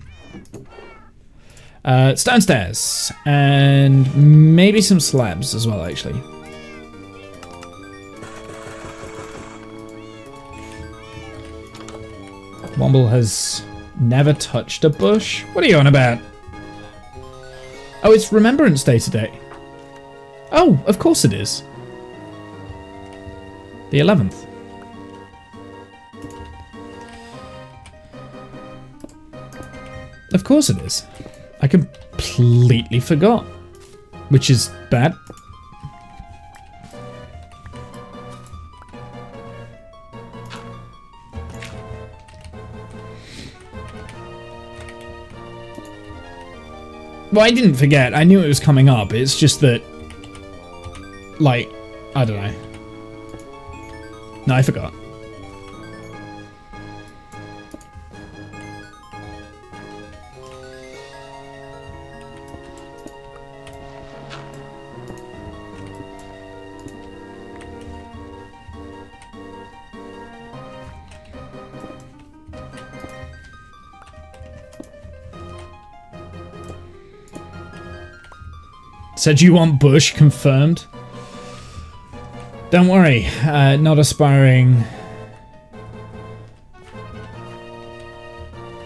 Stone stairs. And maybe some slabs as well, actually. Womble has never touched a bush? What are you on about? Oh, it's Remembrance Day today. Oh, of course it is. The 11th. Of course it is. I completely forgot. Which is bad. Well, I didn't forget. I knew it was coming up. It's just that, like, I don't know. No, I forgot. Said you want bush, confirmed. Don't worry, not aspiring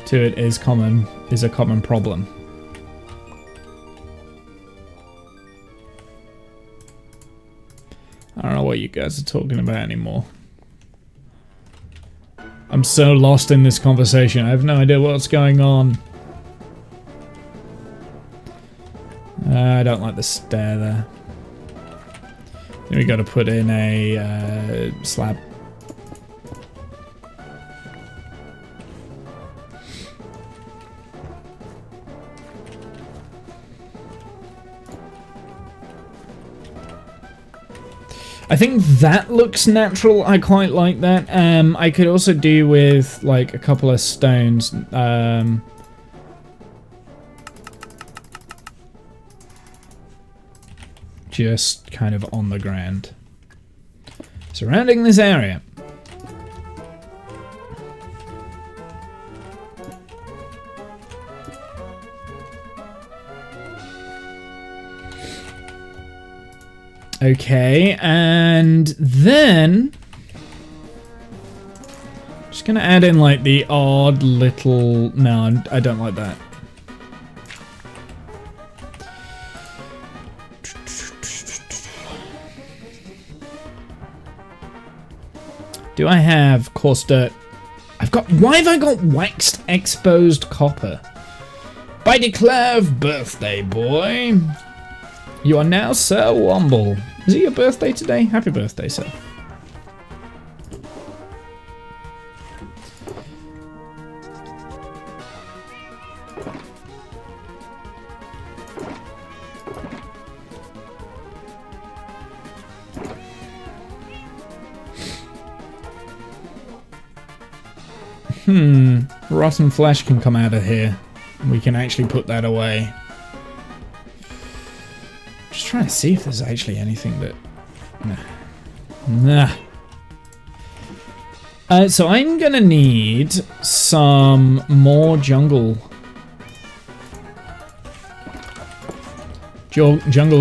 to it is a common problem. I don't know what you guys are talking about anymore. I'm so lost in this conversation. I have no idea what's going on. I don't like the stair there. Then we got to put in a slab. I think that looks natural. I quite like that. I could also do with like a couple of stones. Just kind of on the ground. Surrounding this area. Okay, and then just gonna add in like the odd little, no, I don't like that. Do I have coarse dirt? Why have I got waxed exposed copper? By declare of birthday, boy. You are now Sir Womble. Is it your birthday today? Happy birthday, sir. Rotten flesh can come out of here. We can actually put that away. Just trying to see if there's actually anything that... Nah. So I'm gonna need some more jungle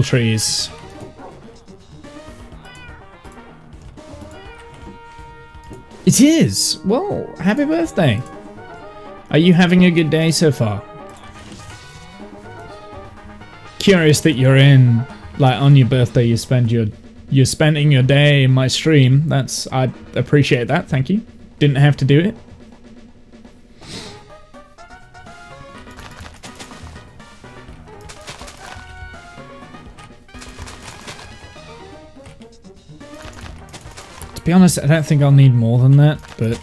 trees. It is! Well, happy birthday. Are you having a good day so far? Curious that you're in, like, on your birthday you're spending your day in my stream. I appreciate that, thank you. Didn't have to do it. To be honest, I don't think I'll need more than that, but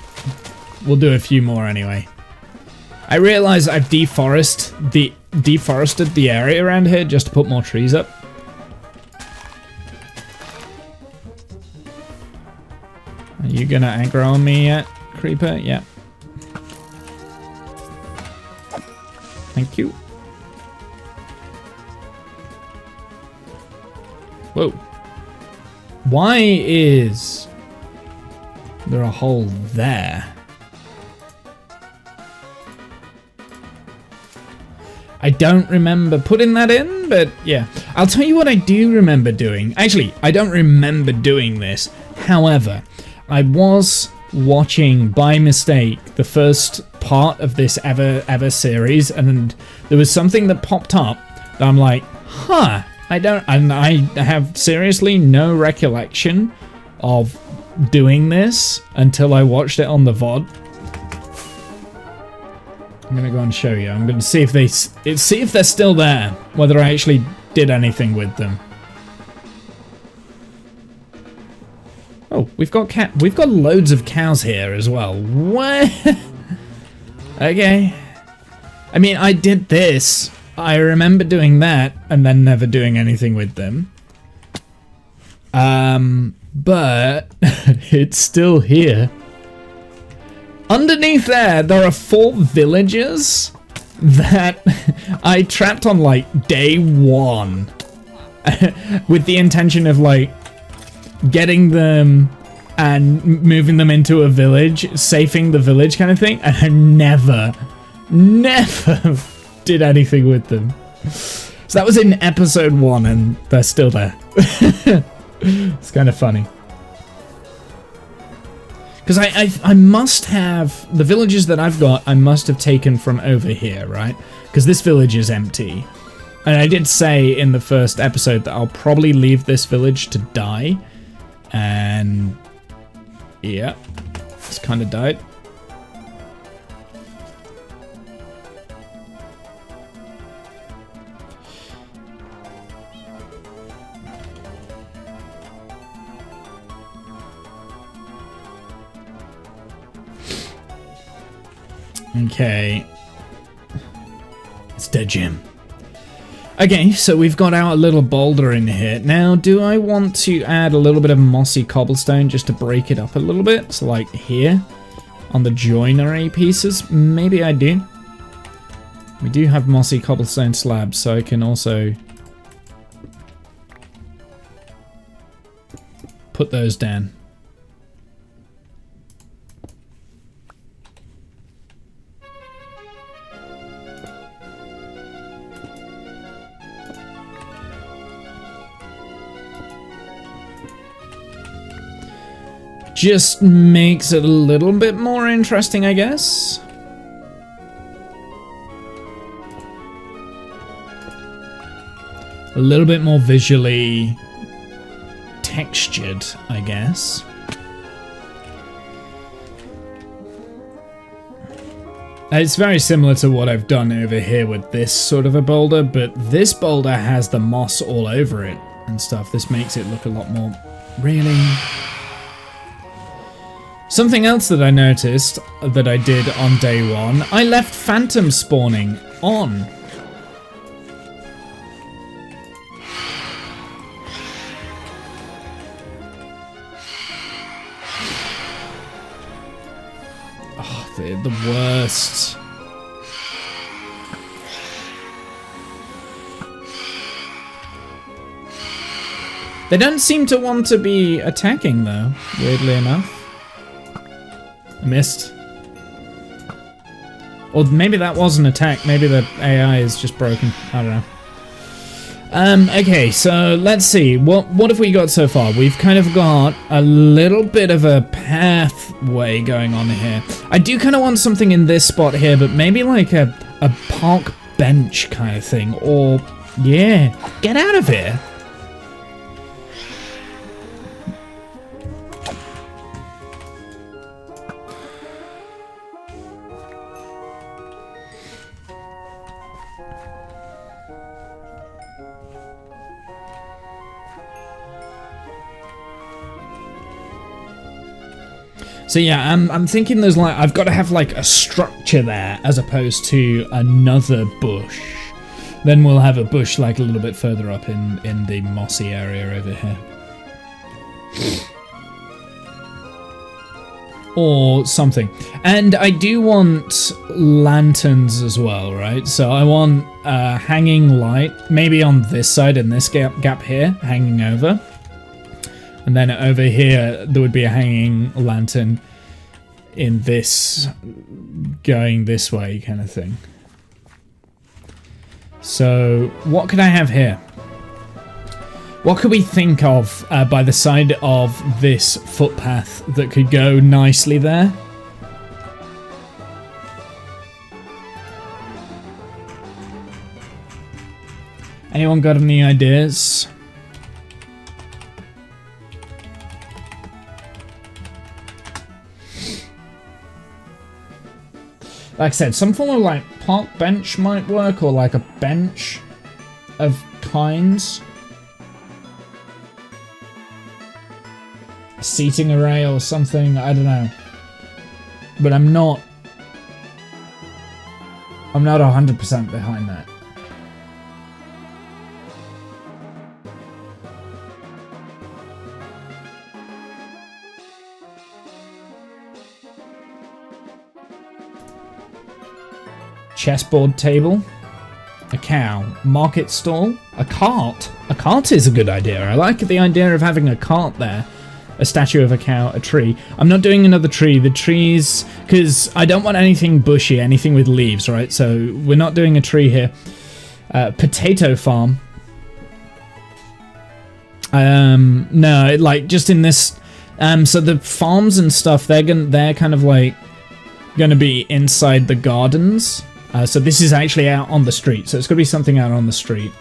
we'll do a few more anyway. I realise I've deforested the area around here just to put more trees up. Are you gonna aggro on me yet, creeper? Yeah. Thank you. Whoa. Why is there a hole there? I don't remember putting that in, but yeah. I'll tell you what I do remember doing. Actually, I don't remember doing this. However, I was watching by mistake the first part of this ever series, and there was something that popped up that I'm like, huh, I have seriously no recollection of doing this until I watched it on the VOD. I'm gonna go and show you. I'm gonna see if they're still there, whether I actually did anything with them. Oh, we've got loads of cows here as well. What? Okay. I mean, I did this. I remember doing that and then never doing anything with them. But it's still here. Underneath there are 4 villagers that I trapped on like day 1 with the intention of like getting them and moving them into a village, safing the village kind of thing, and I never did anything with them. So that was in episode 1 and they're still there. It's kind of funny. Because I must have, the villages that I've got, I must have taken from over here, right? Because this village is empty. And I did say in the first episode that I'll probably leave this village to die. And yeah, it's kind of died. Okay. It's dead, Jim. Okay, so we've got our little boulder in here. Now, do I want to add a little bit of mossy cobblestone just to break it up a little bit? So like here, on the joinery pieces? Maybe I do. We do have mossy cobblestone slabs, so I can also put those down. Just makes it a little bit more interesting, I guess. A little bit more visually textured, I guess. It's very similar to what I've done over here with this sort of a boulder, but this boulder has the moss all over it and stuff. This makes it look a lot more really... Something else that I noticed that I did on day 1, I left phantom spawning on. Oh, they're the worst. They don't seem to want to be attacking though, weirdly enough. I missed. Or maybe that was an attack. Maybe the AI is just broken. I don't know. Okay, so let's see. What have we got so far? We've kind of got a little bit of a pathway going on here. I do kind of want something in this spot here, but maybe like a park bench kind of thing. Or, yeah, get out of here. So yeah, I'm thinking there's like, I've got to have like a structure there as opposed to another bush. Then we'll have a bush like a little bit further up in the mossy area over here. Or something. And I do want lanterns as well, right? So I want a hanging light, maybe on this side in this gap here, hanging over. And then over here, there would be a hanging lantern in this, going this way kind of thing. So what could I have here? What could we think of by the side of this footpath that could go nicely there? Anyone got any ideas? Like I said, some form of like park bench might work, or like a bench of kinds. A seating array or something, I don't know. But I'm not 100% behind that. Chessboard table, a cow, market stall, a cart. A cart is a good idea. I like the idea of having a cart there. A statue of a cow, a tree. I'm not doing another tree. The trees, because I don't want anything bushy, anything with leaves, right? So we're not doing a tree here. Potato farm. No, like just in this. So the farms and stuff, they're kind of like gonna be inside the gardens. So this is actually out on the street, so it's going to be something out on the street.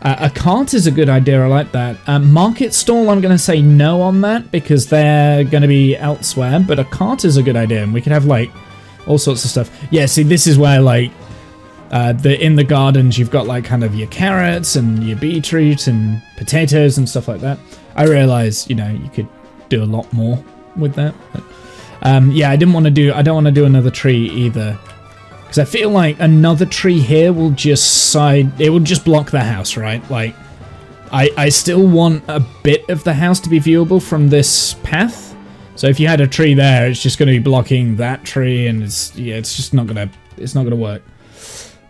A cart is a good idea, I like that. Market stall, I'm going to say no on that, because they're going to be elsewhere, but a cart is a good idea, and we could have, like, all sorts of stuff. Yeah, see, this is where, like, in the gardens, you've got, like, kind of your carrots, and your beetroot, and potatoes, and stuff like that. I realise, you know, you could do a lot more with that, but, yeah, I don't want to do another tree either. Because I feel like another tree here will just block the house, right? Like, I still want a bit of the house to be viewable from this path. So if you had a tree there, it's just going to be blocking that tree, and it's just not gonna work.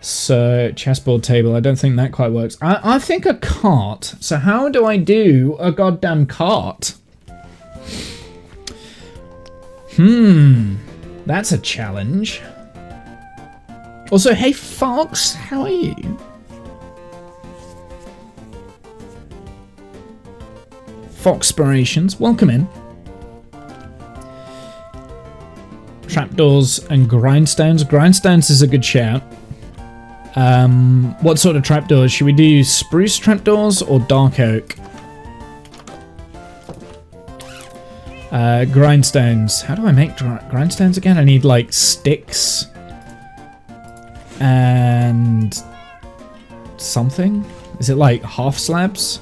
So chessboard table, I don't think that quite works. I think a cart. So how do I do a goddamn cart? That's a challenge. Also, hey Fox, how are you? Foxpirations, welcome in. Trapdoors and grindstones. Grindstones is a good shout. What sort of trapdoors? Should we do spruce trapdoors or dark oak? Grindstones. How do I make grindstones again? I need like sticks. And something? Is it like half slabs?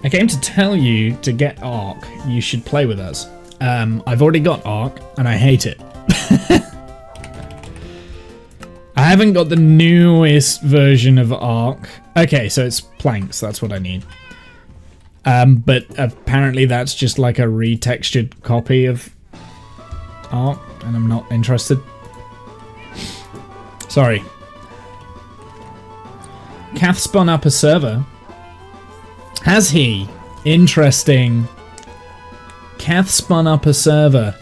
I came to tell you to get Ark. You should play with us. I've already got Ark and I hate it. I haven't got the newest version of Ark. Okay, so it's planks, that's what I need. But apparently that's just like a retextured copy of Ark, and I'm not interested. Sorry. Kath spun up a server. Has he? Interesting. Kath spun up a server.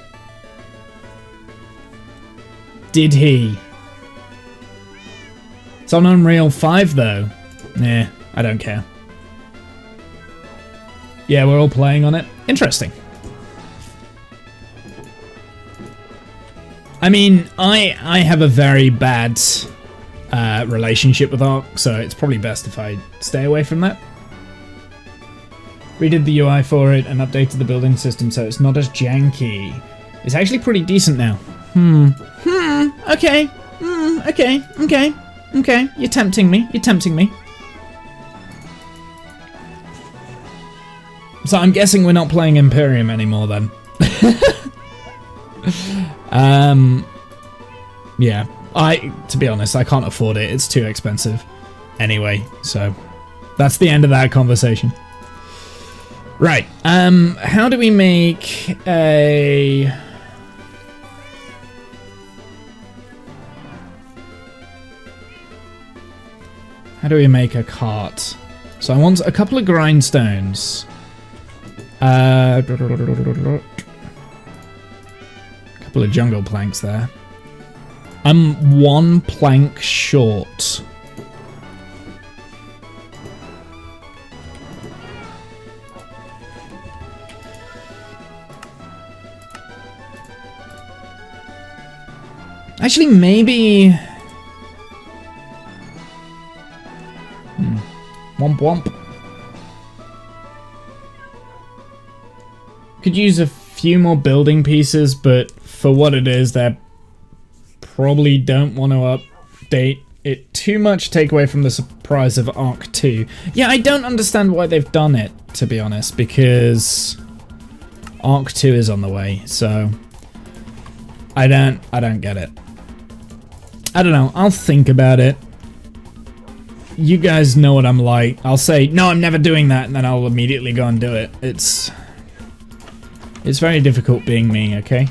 Did he? It's on Unreal 5 though. Nah, I don't care. Yeah, we're all playing on it. Interesting. I mean, I have a very bad relationship with Ark, so it's probably best if I stay away from that. Redid the UI for it and updated the building system so it's not as janky. It's actually pretty decent now. Okay. Okay, you're tempting me. So I'm guessing we're not playing Imperium anymore then. Yeah. To be honest, I can't afford it. It's too expensive. Anyway, so that's the end of that conversation. Right. How do we make a... How do we make a cart? So I want a couple of grindstones. Couple of jungle planks there. I'm 1 plank short. Actually, maybe... Womp womp. Could use a few more building pieces, but for what it is, they probably don't want to update it too much, take away from the surprise of Arc 2. Yeah, I don't understand why they've done it, to be honest, because Arc 2 is on the way, so I don't get it. I don't know, I'll think about it. You guys know what I'm like. I'll say, no, I'm never doing that, and then I'll immediately go and do it. It's very difficult being me, okay?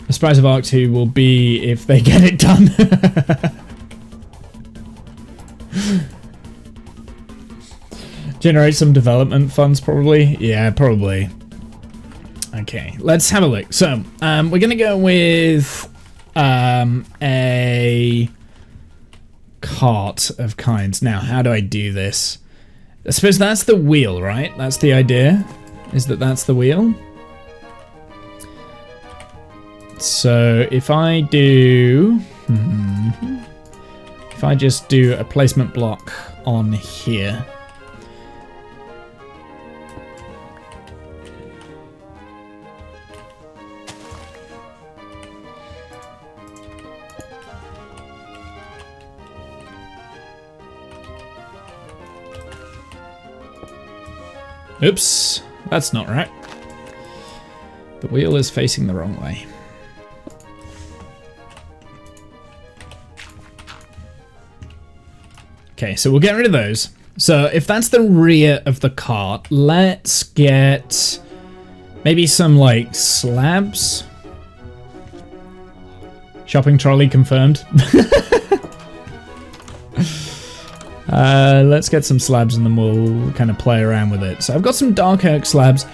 The surprise of Arc 2 will be if they get it done. Generate some development funds, probably. Yeah, probably. Okay, let's have a look. So, we're gonna go with a cart of kinds. Now, how do I do this? I suppose that's the wheel, right? That's the idea, is that that's the wheel. So if I do... if I just do a placement block on here... Oops, that's not right. The wheel is facing the wrong way. Okay, so we'll get rid of those. So if that's the rear of the cart, let's get maybe some like slabs. Shopping trolley confirmed. Let's get some slabs and then we'll kind of play around with it. So I've got some dark oak slabs.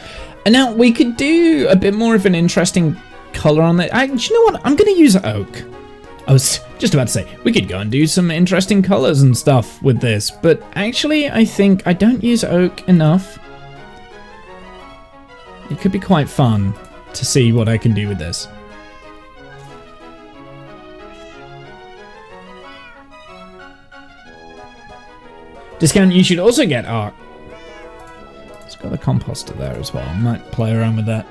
And now we could do a bit more of an interesting color on it. Do you know what? I'm going to use oak. I was just about to say, we could go and do some interesting colors and stuff with this. But actually, I think I don't use oak enough. It could be quite fun to see what I can do with this. Discount, you should also get art. It's got a composter there as well. I might play around with that.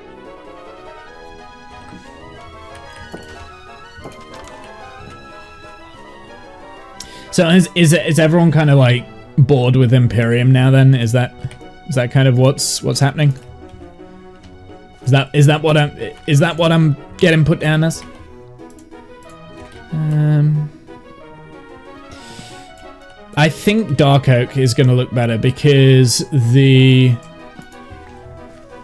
So is everyone kind of like bored with Imperium now then? Is that kind of what's happening? Is that what I'm getting put down as? I think dark oak is going to look better because the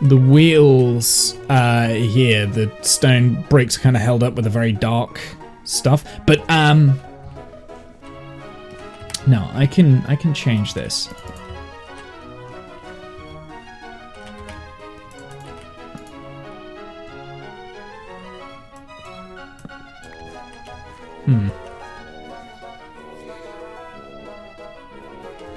wheels here, the stone bricks kind of held up with a very dark stuff. But no, I can change this.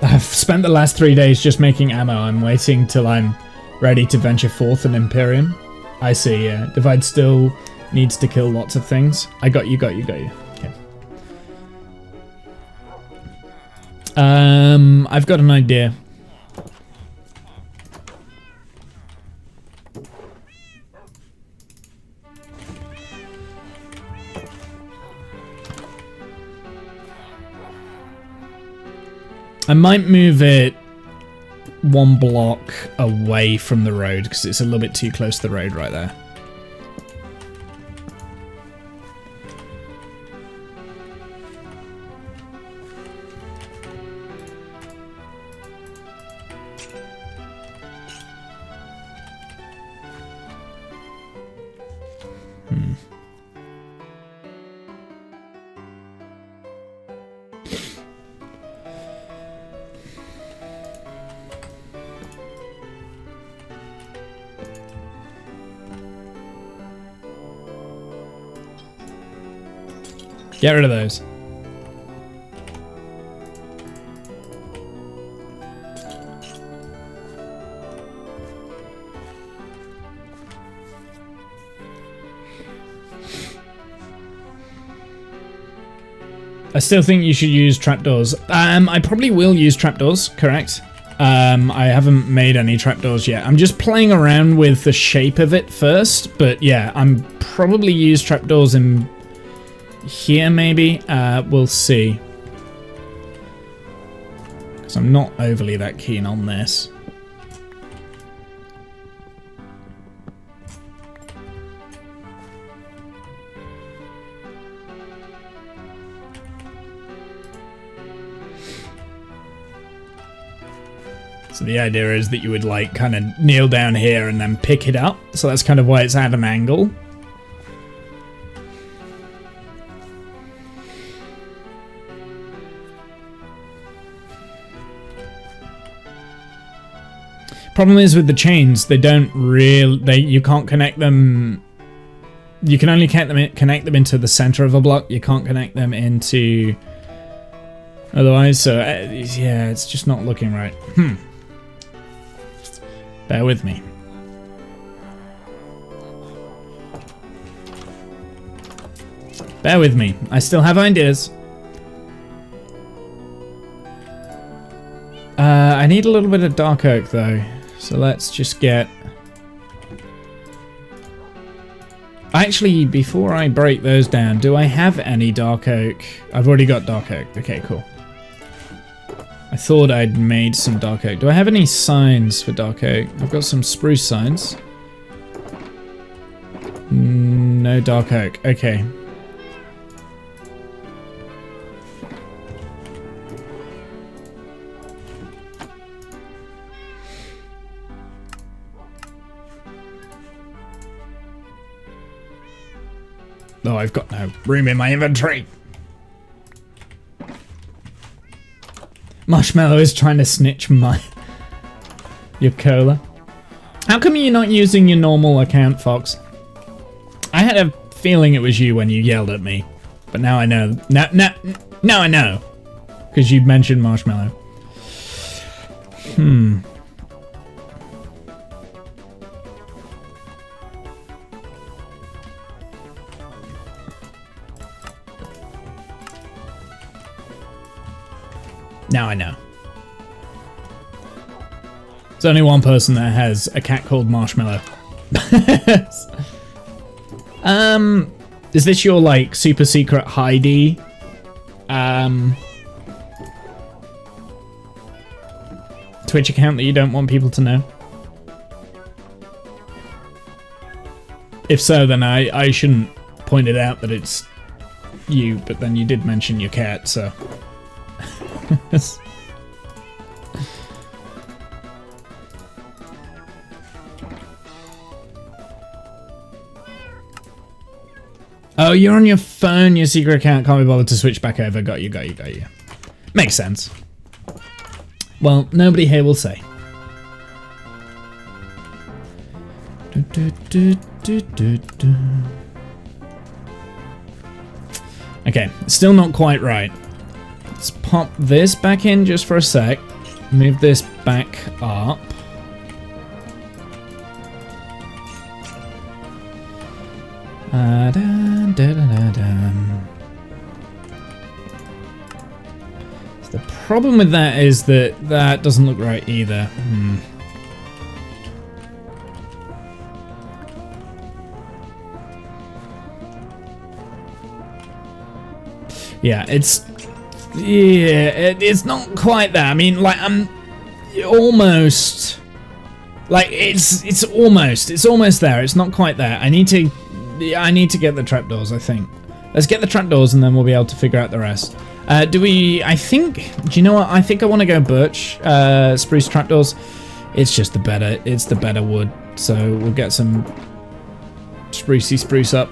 I've spent the last 3 days just making ammo. I'm waiting till I'm ready to venture forth in Imperium. I see, yeah. Divide still needs to kill lots of things. I got you. Okay. I've got an idea. I might move it 1 block away from the road because it's a little bit too close to the road right there. Get rid of those. I still think you should use trapdoors. I probably will use trapdoors, correct? I haven't made any trapdoors yet. I'm just playing around with the shape of it first, but yeah, I'm probably use trapdoors in here maybe. We'll see. Because I'm not overly that keen on this. So the idea is that you would like kind of kneel down here and then pick it up. So that's kind of why it's at an angle. Problem is with the chains, they don't really, you can't connect them. You can only connect them into the center of a block. You can't connect them into otherwise. So yeah, it's just not looking right. Bear with me. Bear with me. I still have ideas. I need a little bit of dark oak though. So let's just get... Actually, before I break those down, do I have any dark oak? I've already got dark oak. Okay, cool. I thought I'd made some dark oak. Do I have any signs for dark oak? I've got some spruce signs. No dark oak. Okay. Oh, I've got no room in my inventory. Marshmallow is trying to snitch your cola. How come you're not using your normal account, Fox? I had a feeling it was you when you yelled at me, but now I know. Now I know, because you mentioned Marshmallow. Now I know. There's only one person that has a cat called Marshmallow. Is this your like super secret Heidi? Twitch account that you don't want people to know? If so, then I shouldn't point it out that it's you, but then you did mention your cat, so... Oh, you're on your phone, your secret account, can't be bothered to switch back over. Got you. Makes sense. Well, nobody here will say. Okay, still not quite right. Let's pop this back in just for a sec. Move this back up. So the problem with that is that that doesn't look right either. Yeah, it's not quite there. I mean, like I'm almost like it's almost there. It's not quite there. I need to get the trapdoors, I think. Let's get the trapdoors and then we'll be able to figure out the rest. Do you know what? I think I want to go birch, spruce trapdoors. It's just the better wood. So we'll get some spruce up.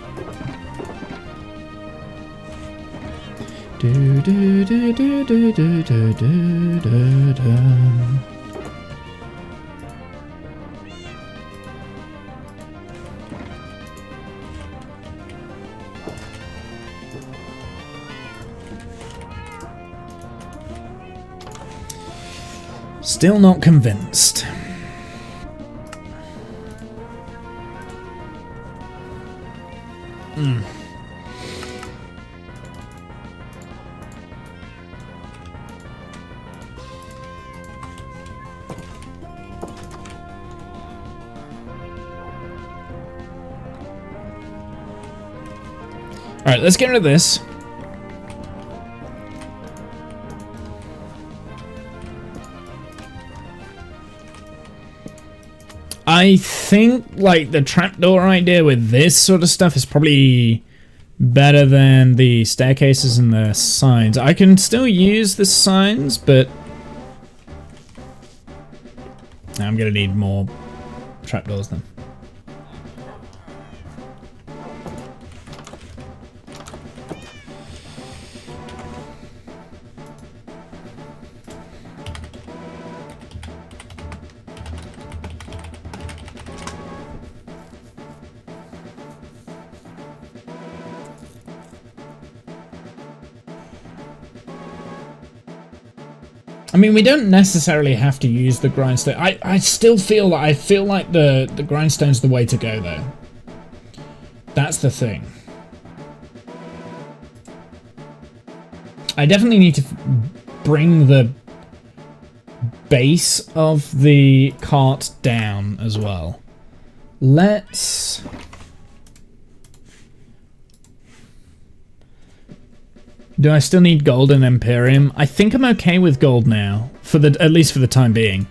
Still not convinced. Alright, let's get rid of this. I think, like, the trapdoor idea with this sort of stuff is probably better than the staircases and the signs. I can still use the signs, but I'm gonna need more trapdoors then. I mean, we don't necessarily have to use the grindstone. I still feel that the grindstone's the way to go, though. That's the thing. I definitely need to bring the base of the cart down as well. Let's... Do I still need gold and Imperium? I think I'm okay with gold now, at least for the time being.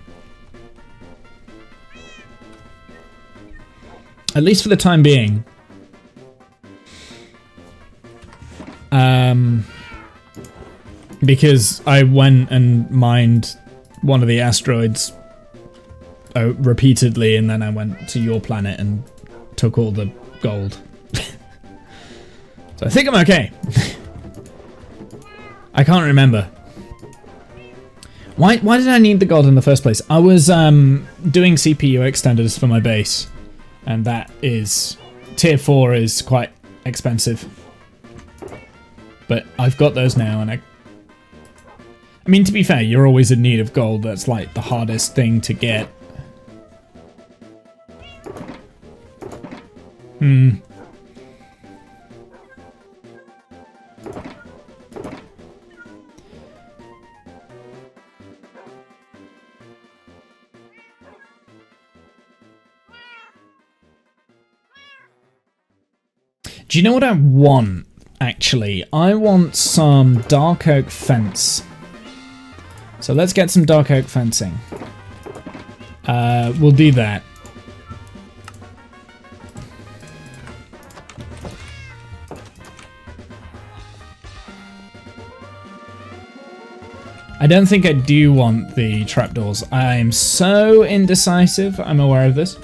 At least for the time being. Because I went and mined one of the asteroids repeatedly, and then I went to your planet and took all the gold. So I think I'm okay. I can't remember. Why did I need the gold in the first place? I was doing CPU extenders for my base, and that is... Tier 4 is quite expensive. But I've got those now, and I mean, to be fair, you're always in need of gold. That's like the hardest thing to get. Do you know what I want, actually? I want some dark oak fence. So let's get some dark oak fencing. We'll do that. I don't think I do want the trapdoors. I'm so indecisive. I'm aware of this.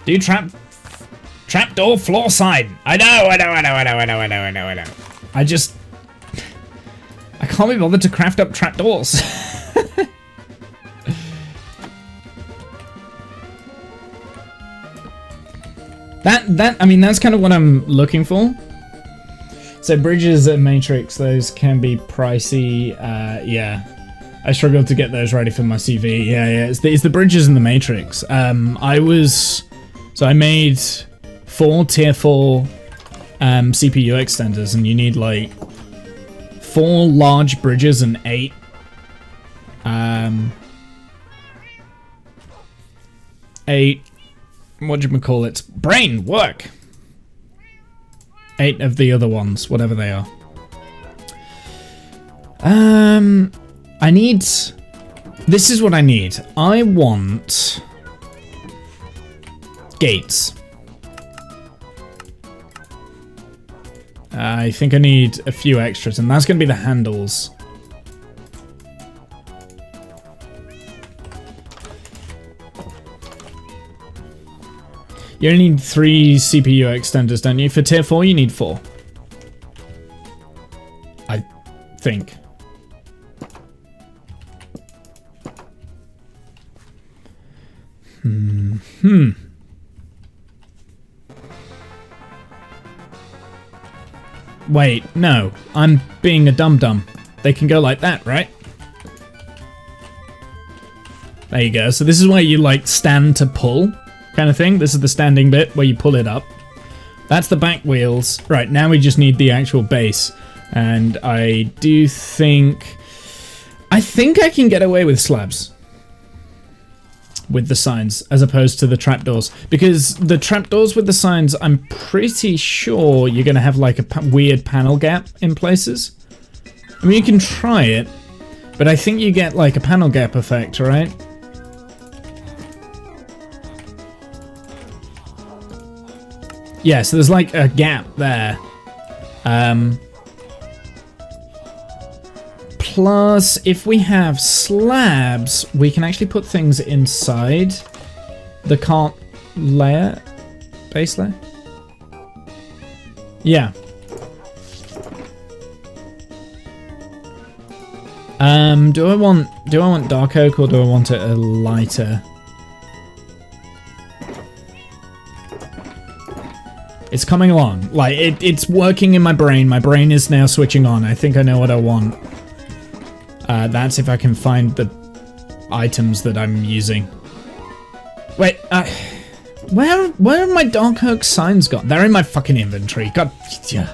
Do trapdoor floor side. I know. I can't be bothered to craft up trapdoors. I mean, that's kind of what I'm looking for. So bridges and matrix, those can be pricey. Yeah. I struggled to get those ready for my CV. Yeah. It's the bridges and the matrix. So I made 4 tier 4 CPU extenders, and you need like 4 large bridges and 8 what do you call it? Brain work. 8 of the other ones, whatever they are. I need. This is what I need. I want gates. I think I need a few extras, and that's going to be the handles. You only need 3 CPU extenders, don't you? For tier 4, you need 4. think. Wait, no. I'm being a dum-dum. They can go like that, right? There you go. So this is where you, like, stand to pull kind of thing. This is the standing bit where you pull it up. That's the back wheels. Right, now we just need the actual base. And I do think... I think I can get away with slabs. With the signs, as opposed to the trapdoors. Because the trapdoors with the signs, I'm pretty sure you're going to have like a weird panel gap in places. I mean, you can try it, but I think you get like a panel gap effect, right? Yeah, so there's like a gap there. Plus, if we have slabs, we can actually put things inside the cart layer, base layer. Yeah. Do I want dark oak or do I want it a lighter? It's coming along. Like it's working in my brain. My brain is now switching on. I think I know what I want. That's if I can find the items that I'm using. Wait, where have my dark oak signs gone? They're in my fucking inventory. God, yeah.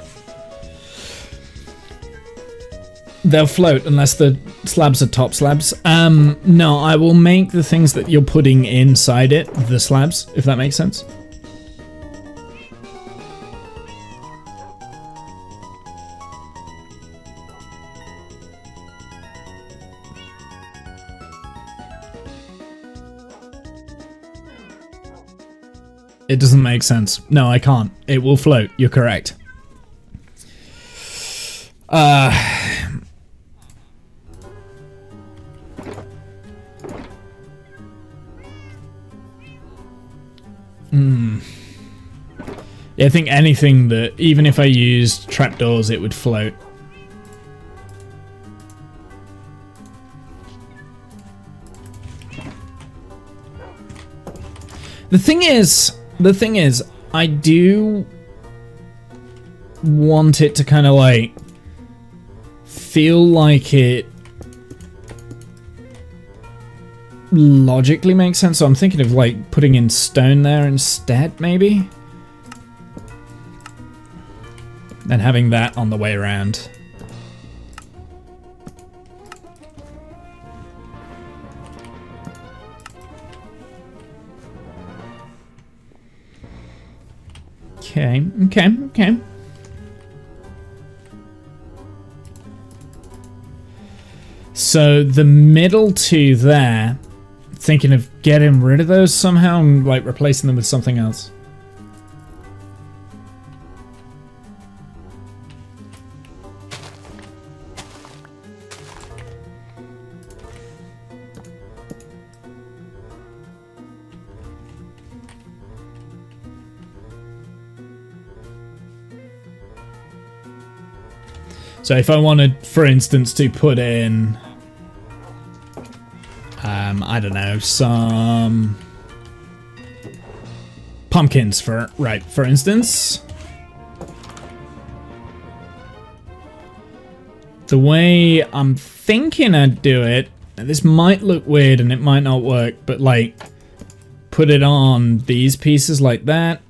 They'll float unless the slabs are top slabs. No, I will make the things that you're putting inside it the slabs, if that makes sense. It doesn't make sense. No, I can't. It will float. You're correct. Yeah, I think anything that, even if I used trapdoors, it would float. The thing is, I do want it to kind of like feel like it logically makes sense. So I'm thinking of like putting in stone there instead, maybe, and having that on the way around. Okay. So the middle two there, thinking of getting rid of those somehow and like replacing them with something else. So if I wanted, for instance, to put in, I don't know, some pumpkins for instance. The way I'm thinking I'd do it, and this might look weird and it might not work, but like put it on these pieces like that.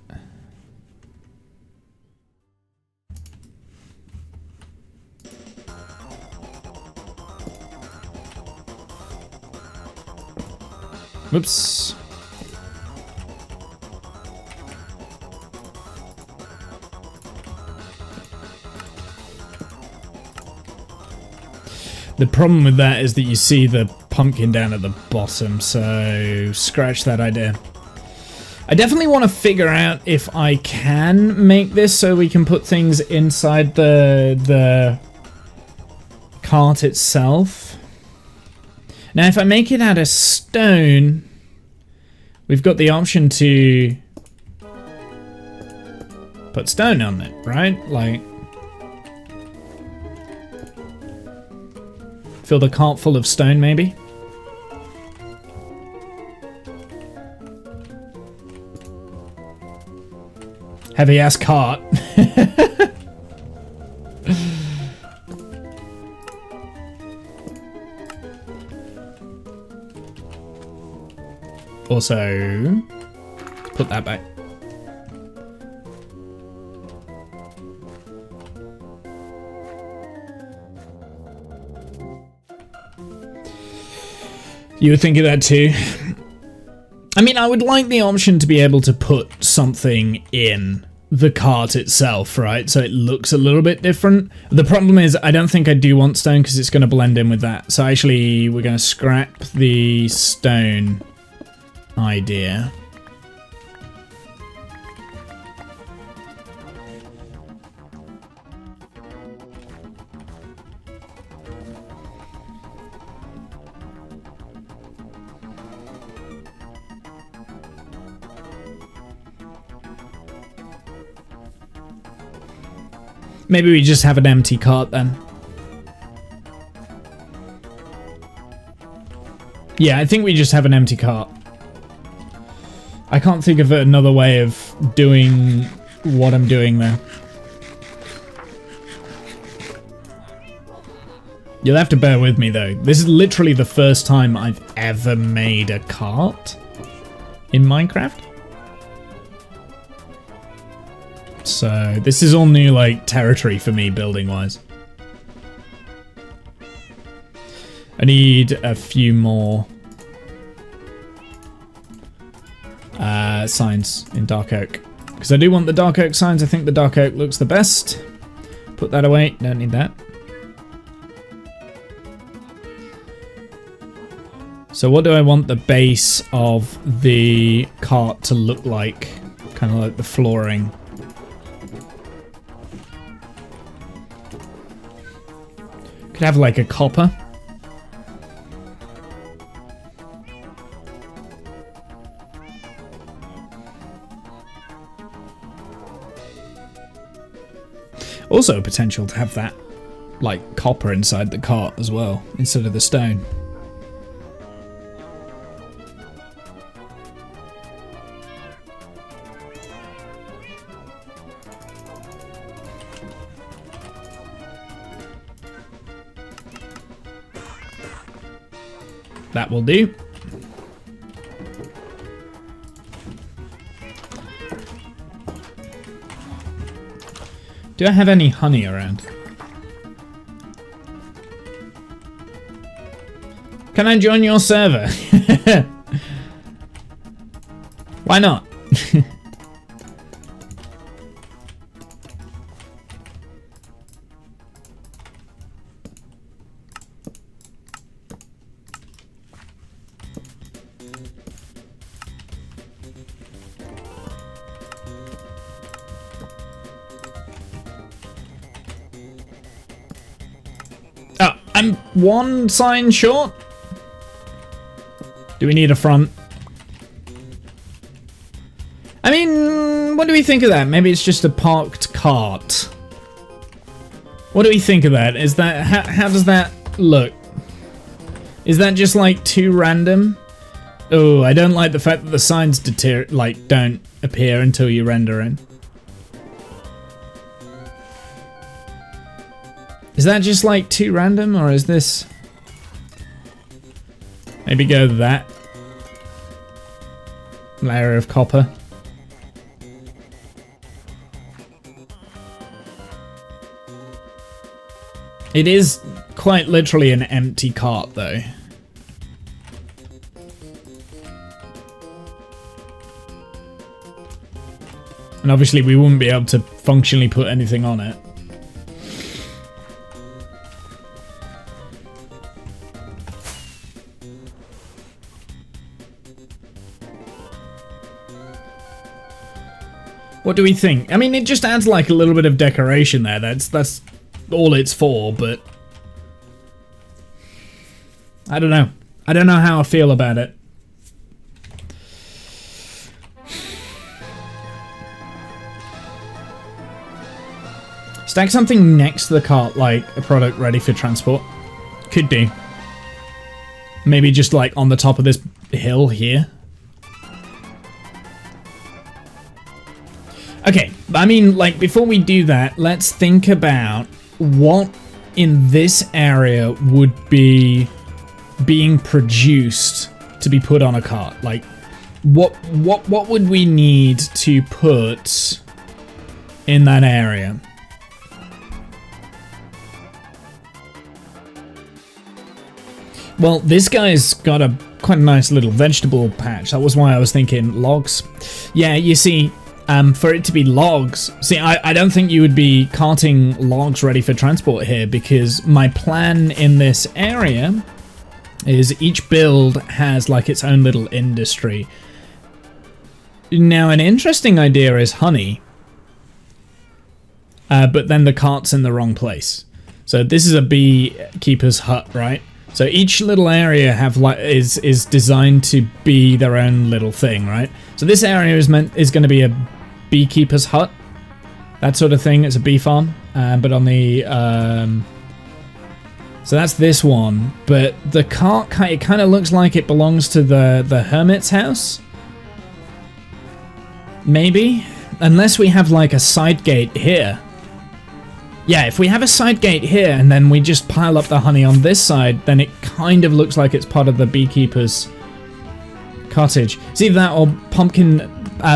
Whoops. The problem with that is that you see the pumpkin down at the bottom, so scratch that idea. I definitely want to figure out if I can make this so we can put things inside the cart itself. Now, if I make it out of stone, we've got the option to put stone on it, right? Like, Fill the cart full of stone, maybe? Heavy ass cart. Also, put that back. You would think of that too. I mean, I would like the option to be able to put something in the cart itself, right? So it looks a little bit different. The problem is I don't think I do want stone because it's going to blend in with that. So actually we're going to scrap the stone idea. Maybe we just have an empty cart then. Yeah, I think we just have an empty cart. I can't think of another way of doing what I'm doing there. You'll have to bear with me though. This is literally the first time I've ever made a cart in Minecraft. So this is all new, like, territory for me building wise. I need a few more signs in dark oak because I do want the dark oak signs. I think the dark oak looks the best. Put that away, don't need that. So what do I want the base of the cart to look like? Kind of like the flooring. Could have like a copper. Also potential to have that like copper inside the cart as well, instead of the stone. That will do. Do I have any honey around? Can I join your server? Why not? I'm one sign short. Do we need a front? I mean, what do we think of that? Maybe it's just a parked cart. What do we think of that? Is that how does that look? Is that just like too random? Oh, I don't like the fact that the signs don't appear until you render in. Is that just like too random, or is this... Maybe go that layer of copper. It is quite literally an empty cart though. And obviously we wouldn't be able to functionally put anything on it. What do we think? I mean, it just adds like a little bit of decoration there. That's all it's for, but I don't know. I don't know how I feel about it. Stack something next to the cart like a product ready for transport. Could do. Maybe just like on the top of this hill here. Okay, I mean, like, before we do that, let's think about what in this area would be being produced to be put on a cart. Like, what would we need to put in that area? Well, this guy's got a quite a nice little vegetable patch. That was why I was thinking logs. Yeah, you see, for it to be logs, see, I don't think you would be carting logs ready for transport here, because my plan in this area is each build has like its own little industry. Now, an interesting idea is honey, but then the cart's in the wrong place. So this is a beekeeper's hut, right? So each little area is designed to be their own little thing, right? So this area is going to be a beekeeper's hut, that sort of thing. It's a bee farm, but on the so that's this one. But the cart, it kind of looks like it belongs to the hermit's house, maybe, unless we have like a side gate here. Yeah, if we have a side gate here and then we just pile up the honey on this side, then it kind of looks like it's part of the beekeeper's cottage. It's either that or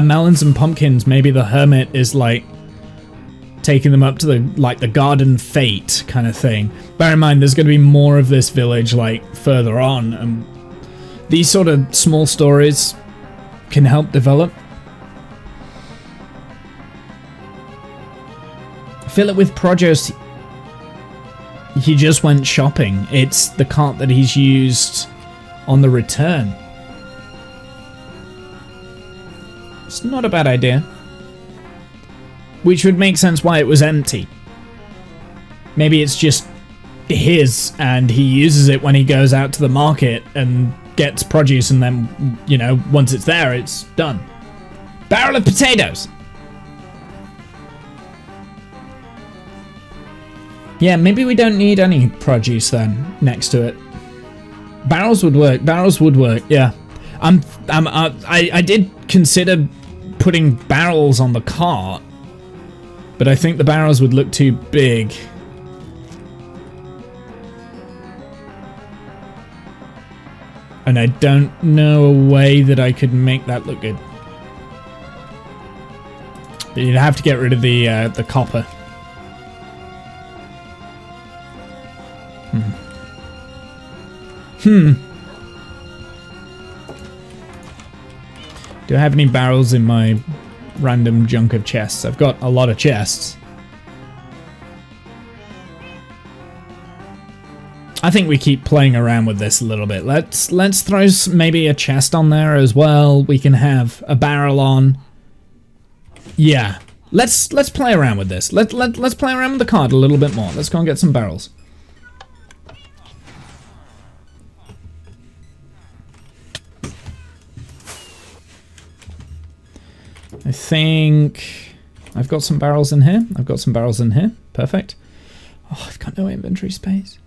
melons and pumpkins. Maybe the hermit is like taking them up to the garden fete kind of thing. Bear in mind, there's going to be more of this village like further on, and these sort of small stories can help develop. Fill it with produce. He just went shopping. It's the cart that he's used on the return. It's not a bad idea. Which would make sense why it was empty. Maybe it's just his and he uses it when he goes out to the market and gets produce, and then, you know, once it's there, it's done. Barrel of potatoes! Yeah, maybe we don't need any produce then next to it. Barrels would work. Barrels would work. Yeah, I did consider putting barrels on the cart, but I think the barrels would look too big. And I don't know a way that I could make that look good. You'd have to get rid of the copper. Do I have any barrels in my random junk of chests? I've got a lot of chests. I think we keep playing around with this a little bit. Let's throw maybe a chest on there as well. We can have a barrel on. Yeah, let's play around with this. Let's play around with the card a little bit more. Let's go and get some barrels. I think I've got some barrels in here. I've got some barrels in here. Perfect. Oh, I've got no inventory space.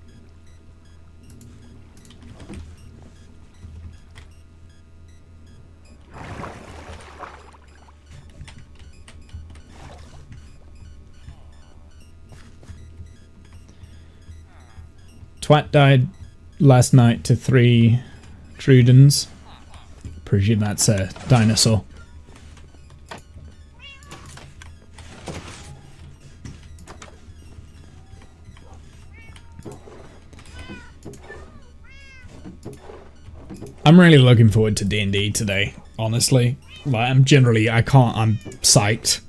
Twat died last night to 3 Trudens. Presume that's a dinosaur. I'm really looking forward to D&D today, honestly. Like, I'm psyched.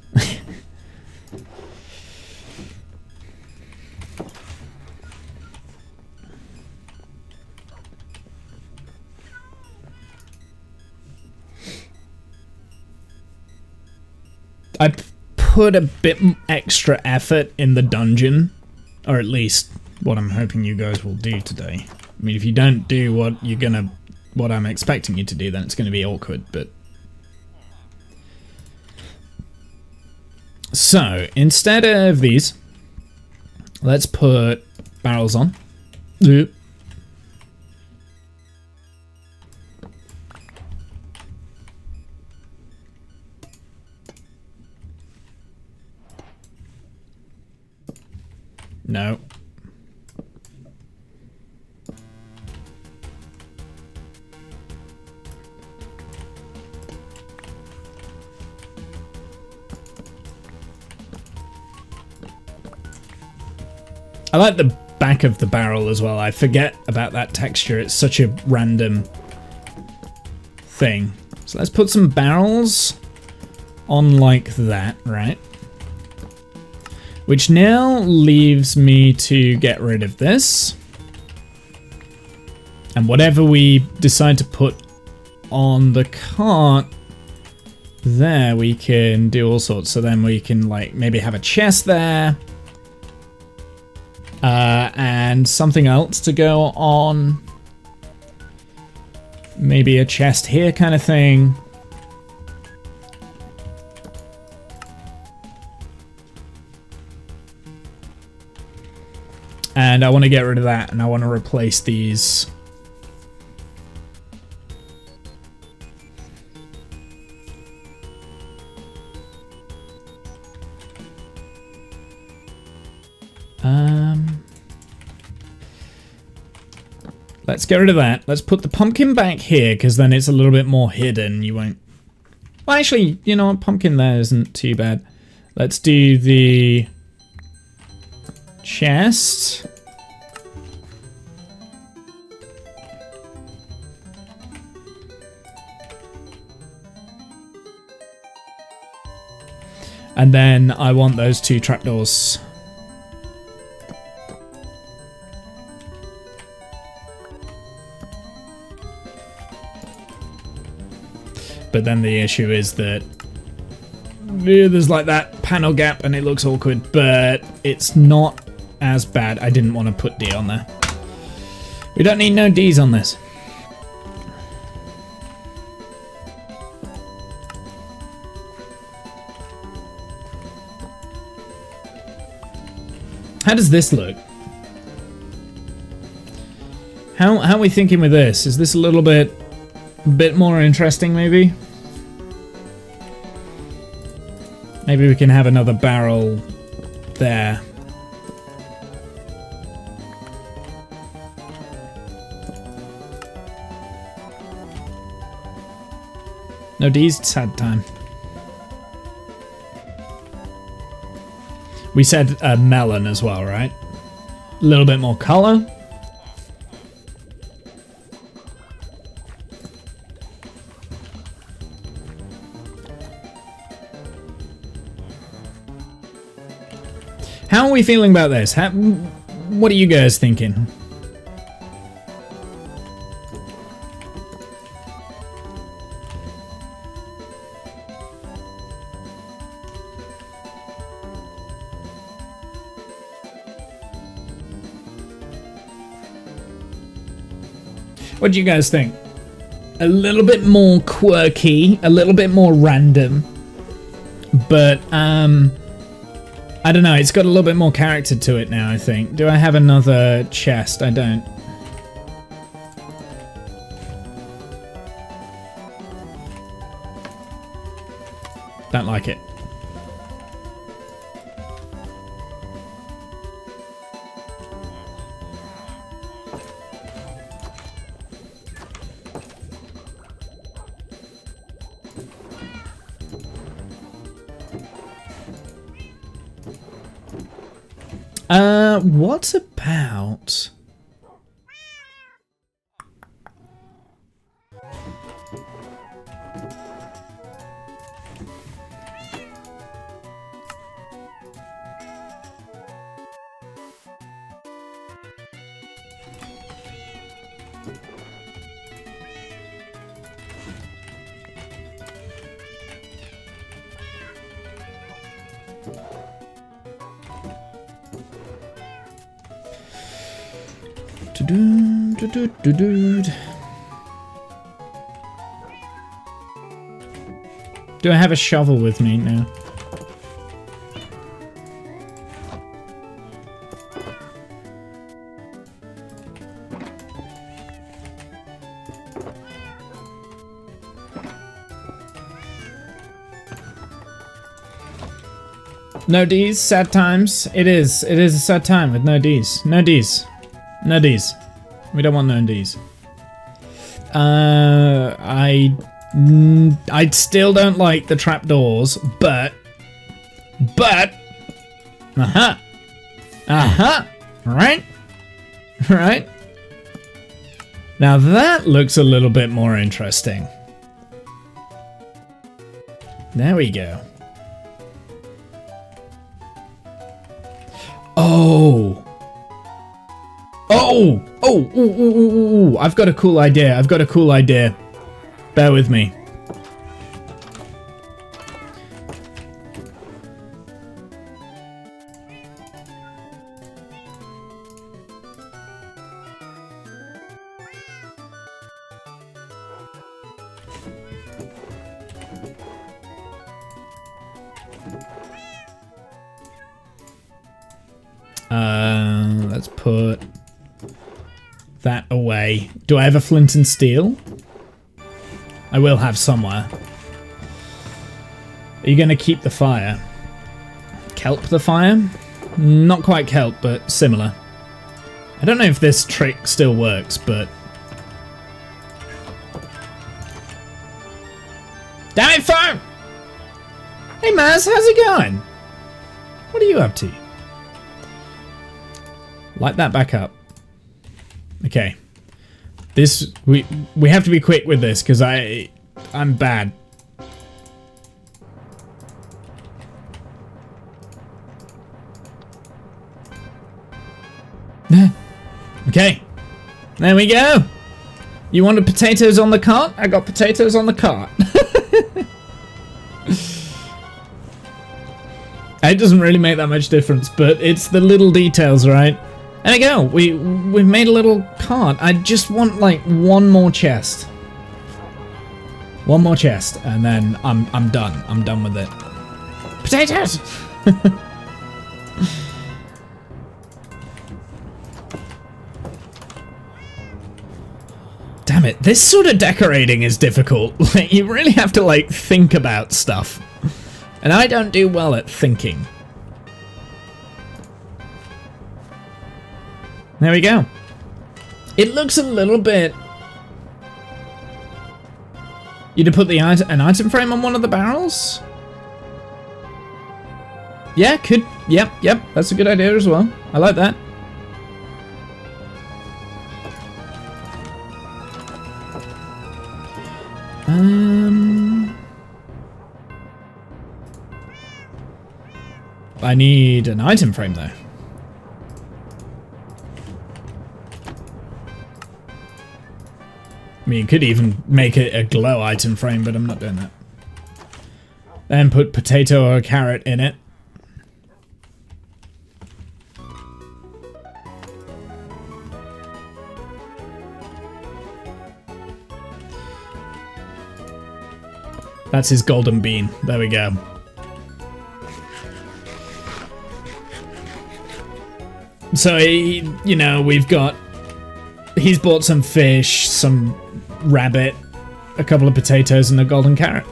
I put a bit extra effort in the dungeon, or at least what I'm hoping you guys will do today. I mean, if you don't do what I'm expecting you to do, then it's going to be awkward, but... So, instead of these, let's put barrels on. No. I like the back of the barrel as well. I forget about that texture. It's such a random thing. So let's put some barrels on like that, right? Which now leaves me to get rid of this. And whatever we decide to put on the cart, there we can do all sorts. So then we can like maybe have a chest there. And something else to go on. Maybe a chest here kind of thing. And I want to get rid of that, and I want to replace these. Let's get rid of that. Let's put the pumpkin back here, because then it's a little bit more hidden. You won't... Well, actually, you know what? Pumpkin there isn't too bad. Let's do the chest. And then I want those two trapdoors. But then the issue is that there's like that panel gap and it looks awkward, but it's not as bad. I didn't want to put D on there. We don't need no Ds on this. How does this look? How are we thinking with this? Is this a little bit more interesting, maybe? Maybe we can have another barrel there. No D's, sad time. We said a melon as well, right? A little bit more color. How are we feeling about this? What are you guys thinking? What do you guys think? A little bit more quirky, a little bit more random, but I don't know, it's got a little bit more character to it now, I think. Do I have another chest? I don't. Don't like it. What about... Do I have a shovel with me now? No D's, sad times. It is a sad time with no D's. No D's. No D's. We don't want no D's. I still don't like the trapdoors, but... Right? Right? Now that looks a little bit more interesting. There we go. Oh! Oh! Oh! Ooh, ooh, ooh, ooh. I've got a cool idea. I've got a cool idea. Bear with me. Let's put that away. Do I have a flint and steel? I will have somewhere. Are you going to keep the fire? Kelp the fire? Not quite kelp, but similar. I don't know if this trick still works, but... Damn it, phone! Hey, Maz, how's it going? What are you up to? Light that back up. Okay. This we have to be quick with this because I'm bad. Okay. There we go. You wanted potatoes on the cart? I got potatoes on the cart. It doesn't really make that much difference, but it's the little details, right? There we go. We've made a little cart. I just want like one more chest. One more chest, and then I'm done. I'm done with it. Potatoes. Damn it! This sort of decorating is difficult. Like, you really have to like think about stuff, and I don't do well at thinking. There we go. It looks a little bit... You'd put the an item frame on one of the barrels? Yeah, could... Yep, that's a good idea as well. I like that. I need an item frame though. I mean, you could even make it a glow item frame, but I'm not doing that. Then put potato or a carrot in it. That's his golden bean. There we go. So, you know, we've got... He's bought some fish, some rabbit, a couple of potatoes, and a golden carrot.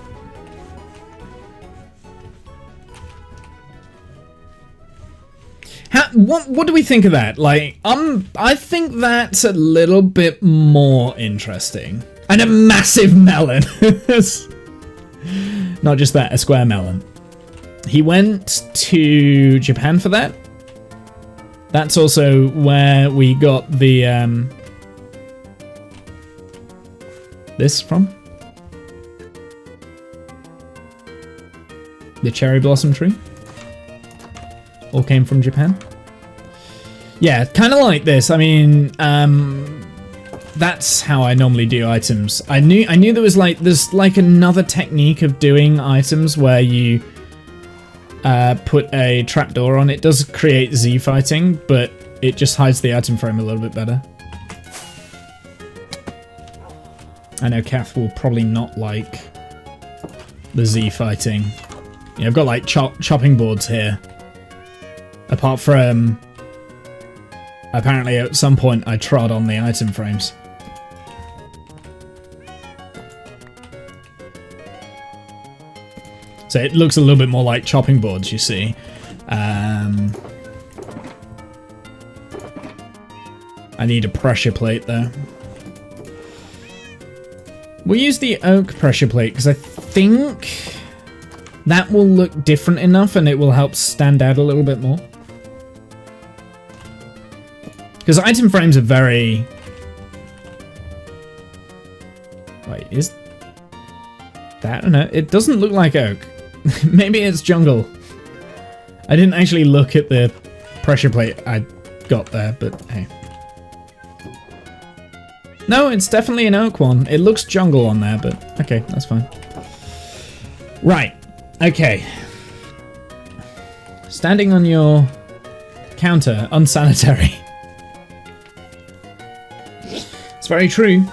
What do we think of that? Like, I think that's a little bit more interesting. And a massive melon. Not just that, a square melon. He went to Japan for that. That's also where we got the this from. The cherry blossom tree. All came from Japan. Yeah, kind of like this. I mean, that's how I normally do items. I knew there's like another technique of doing items where you put a trapdoor on. It does create Z fighting, but it just hides the item frame a little bit better. I know Kath will probably not like the Z fighting. Yeah, I've got like chopping boards here. Apart from, apparently at some point I trod on the item frames. So it looks a little bit more like chopping boards, you see. I need a pressure plate there. We'll use the oak pressure plate because I think that will look different enough and it will help stand out a little bit more. Because item frames are very... Wait, is that? No, it doesn't look like oak. Maybe it's jungle. I didn't actually look at the pressure plate I got there, but hey. No, it's definitely an oak one. It looks jungle on there, but okay, that's fine. Right, okay. Standing on your counter, unsanitary. It's very true.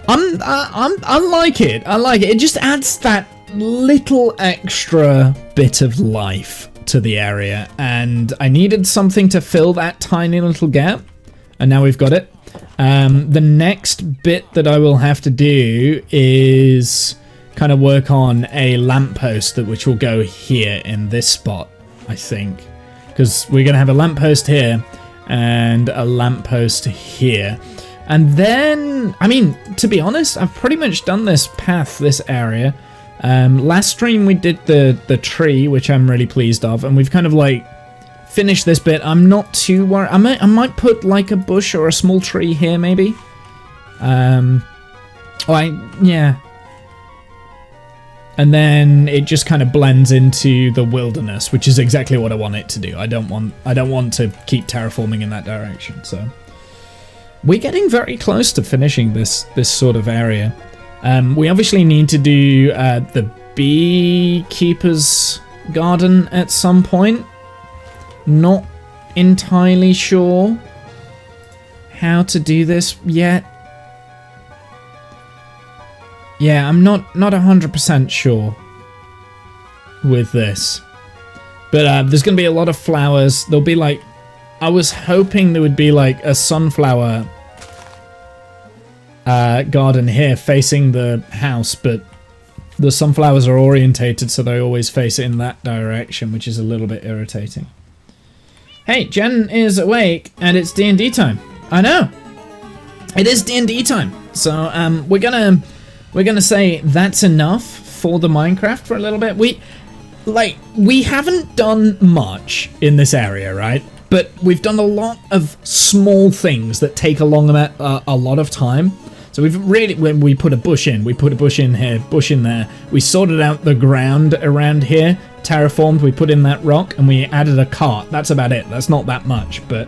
I like it. I like it. It just adds that little extra bit of life to the area, and I needed something to fill that tiny little gap, and now we've got it. The next bit that I will have to do is kind of work on a lamppost which will go here in this spot, I think, because we're going to have a lamppost here and a lamppost here. And then, I mean, to be honest, I've pretty much done this path, this area. Last stream we did the tree, which I'm really pleased of, and we've kind of like finished this bit. I'm not too worried. I might put like a bush or a small tree here, maybe. Yeah. And then it just kind of blends into the wilderness, which is exactly what I want it to do. I don't want to keep terraforming in that direction, so. We're getting very close to finishing this sort of area. We obviously need to do the beekeeper's garden at some point. Not entirely sure how to do this yet. Yeah, I'm not 100% sure with this. But there's going to be a lot of flowers. There'll be like... I was hoping there would be like a sunflower garden here facing the house, but the sunflowers are orientated so they always face in that direction, which is a little bit irritating. Hey, Jen is awake and it's D&D time. I know. It is D&D time. So we're gonna say that's enough for the Minecraft for a little bit. We haven't done much in this area, right? But we've done a lot of small things that take a lot of time. So we've really, when we put a bush in, we put a bush in here, bush in there. We sorted out the ground around here, terraformed, we put in that rock, and we added a cart. That's about it. That's not that much, but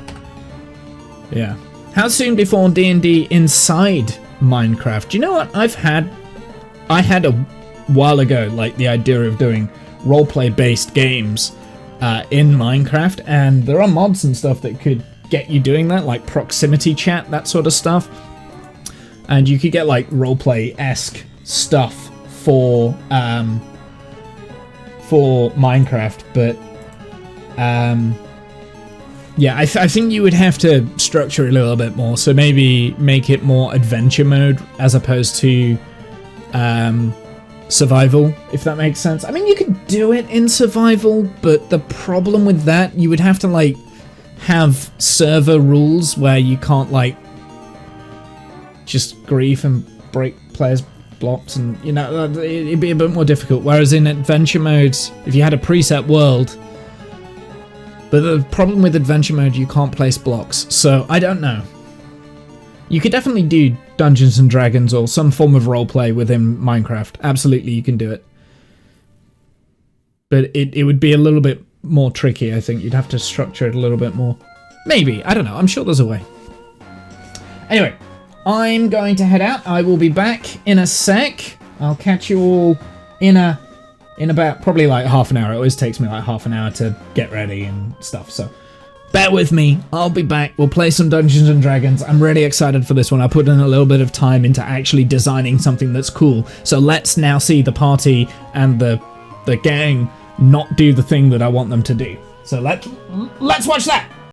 yeah. How soon before D&D inside Minecraft? Do you know what? I had a while ago, like the idea of doing roleplay based games in Minecraft, and there are mods and stuff that could get you doing that, like proximity chat, that sort of stuff. And you could get like roleplay-esque stuff for Minecraft, but yeah, I think you would have to structure it a little bit more. So maybe make it more adventure mode as opposed to survival, if that makes sense. I mean, you could do it in survival, but the problem with that, you would have to like have server rules where you can't like just grief and break players' blocks, and you know, it'd be a bit more difficult. Whereas in adventure mode, if you had a preset world, but the problem with adventure mode, you can't place blocks. So I don't know. You could definitely do Dungeons and Dragons or some form of roleplay within Minecraft. Absolutely, you can do it. But it would be a little bit more tricky, I think. You'd have to structure it a little bit more. Maybe, I don't know. I'm sure there's a way. Anyway, I'm going to head out. I will be back in a sec. I'll catch you all in about probably like half an hour. It always takes me like half an hour to get ready and stuff, so bear with me. I'll be back. We'll play some Dungeons and Dragons. I'm really excited for this one. I put in a little bit of time into actually designing something that's cool. So let's now see the party and the gang not do the thing that I want them to do. So let's watch that.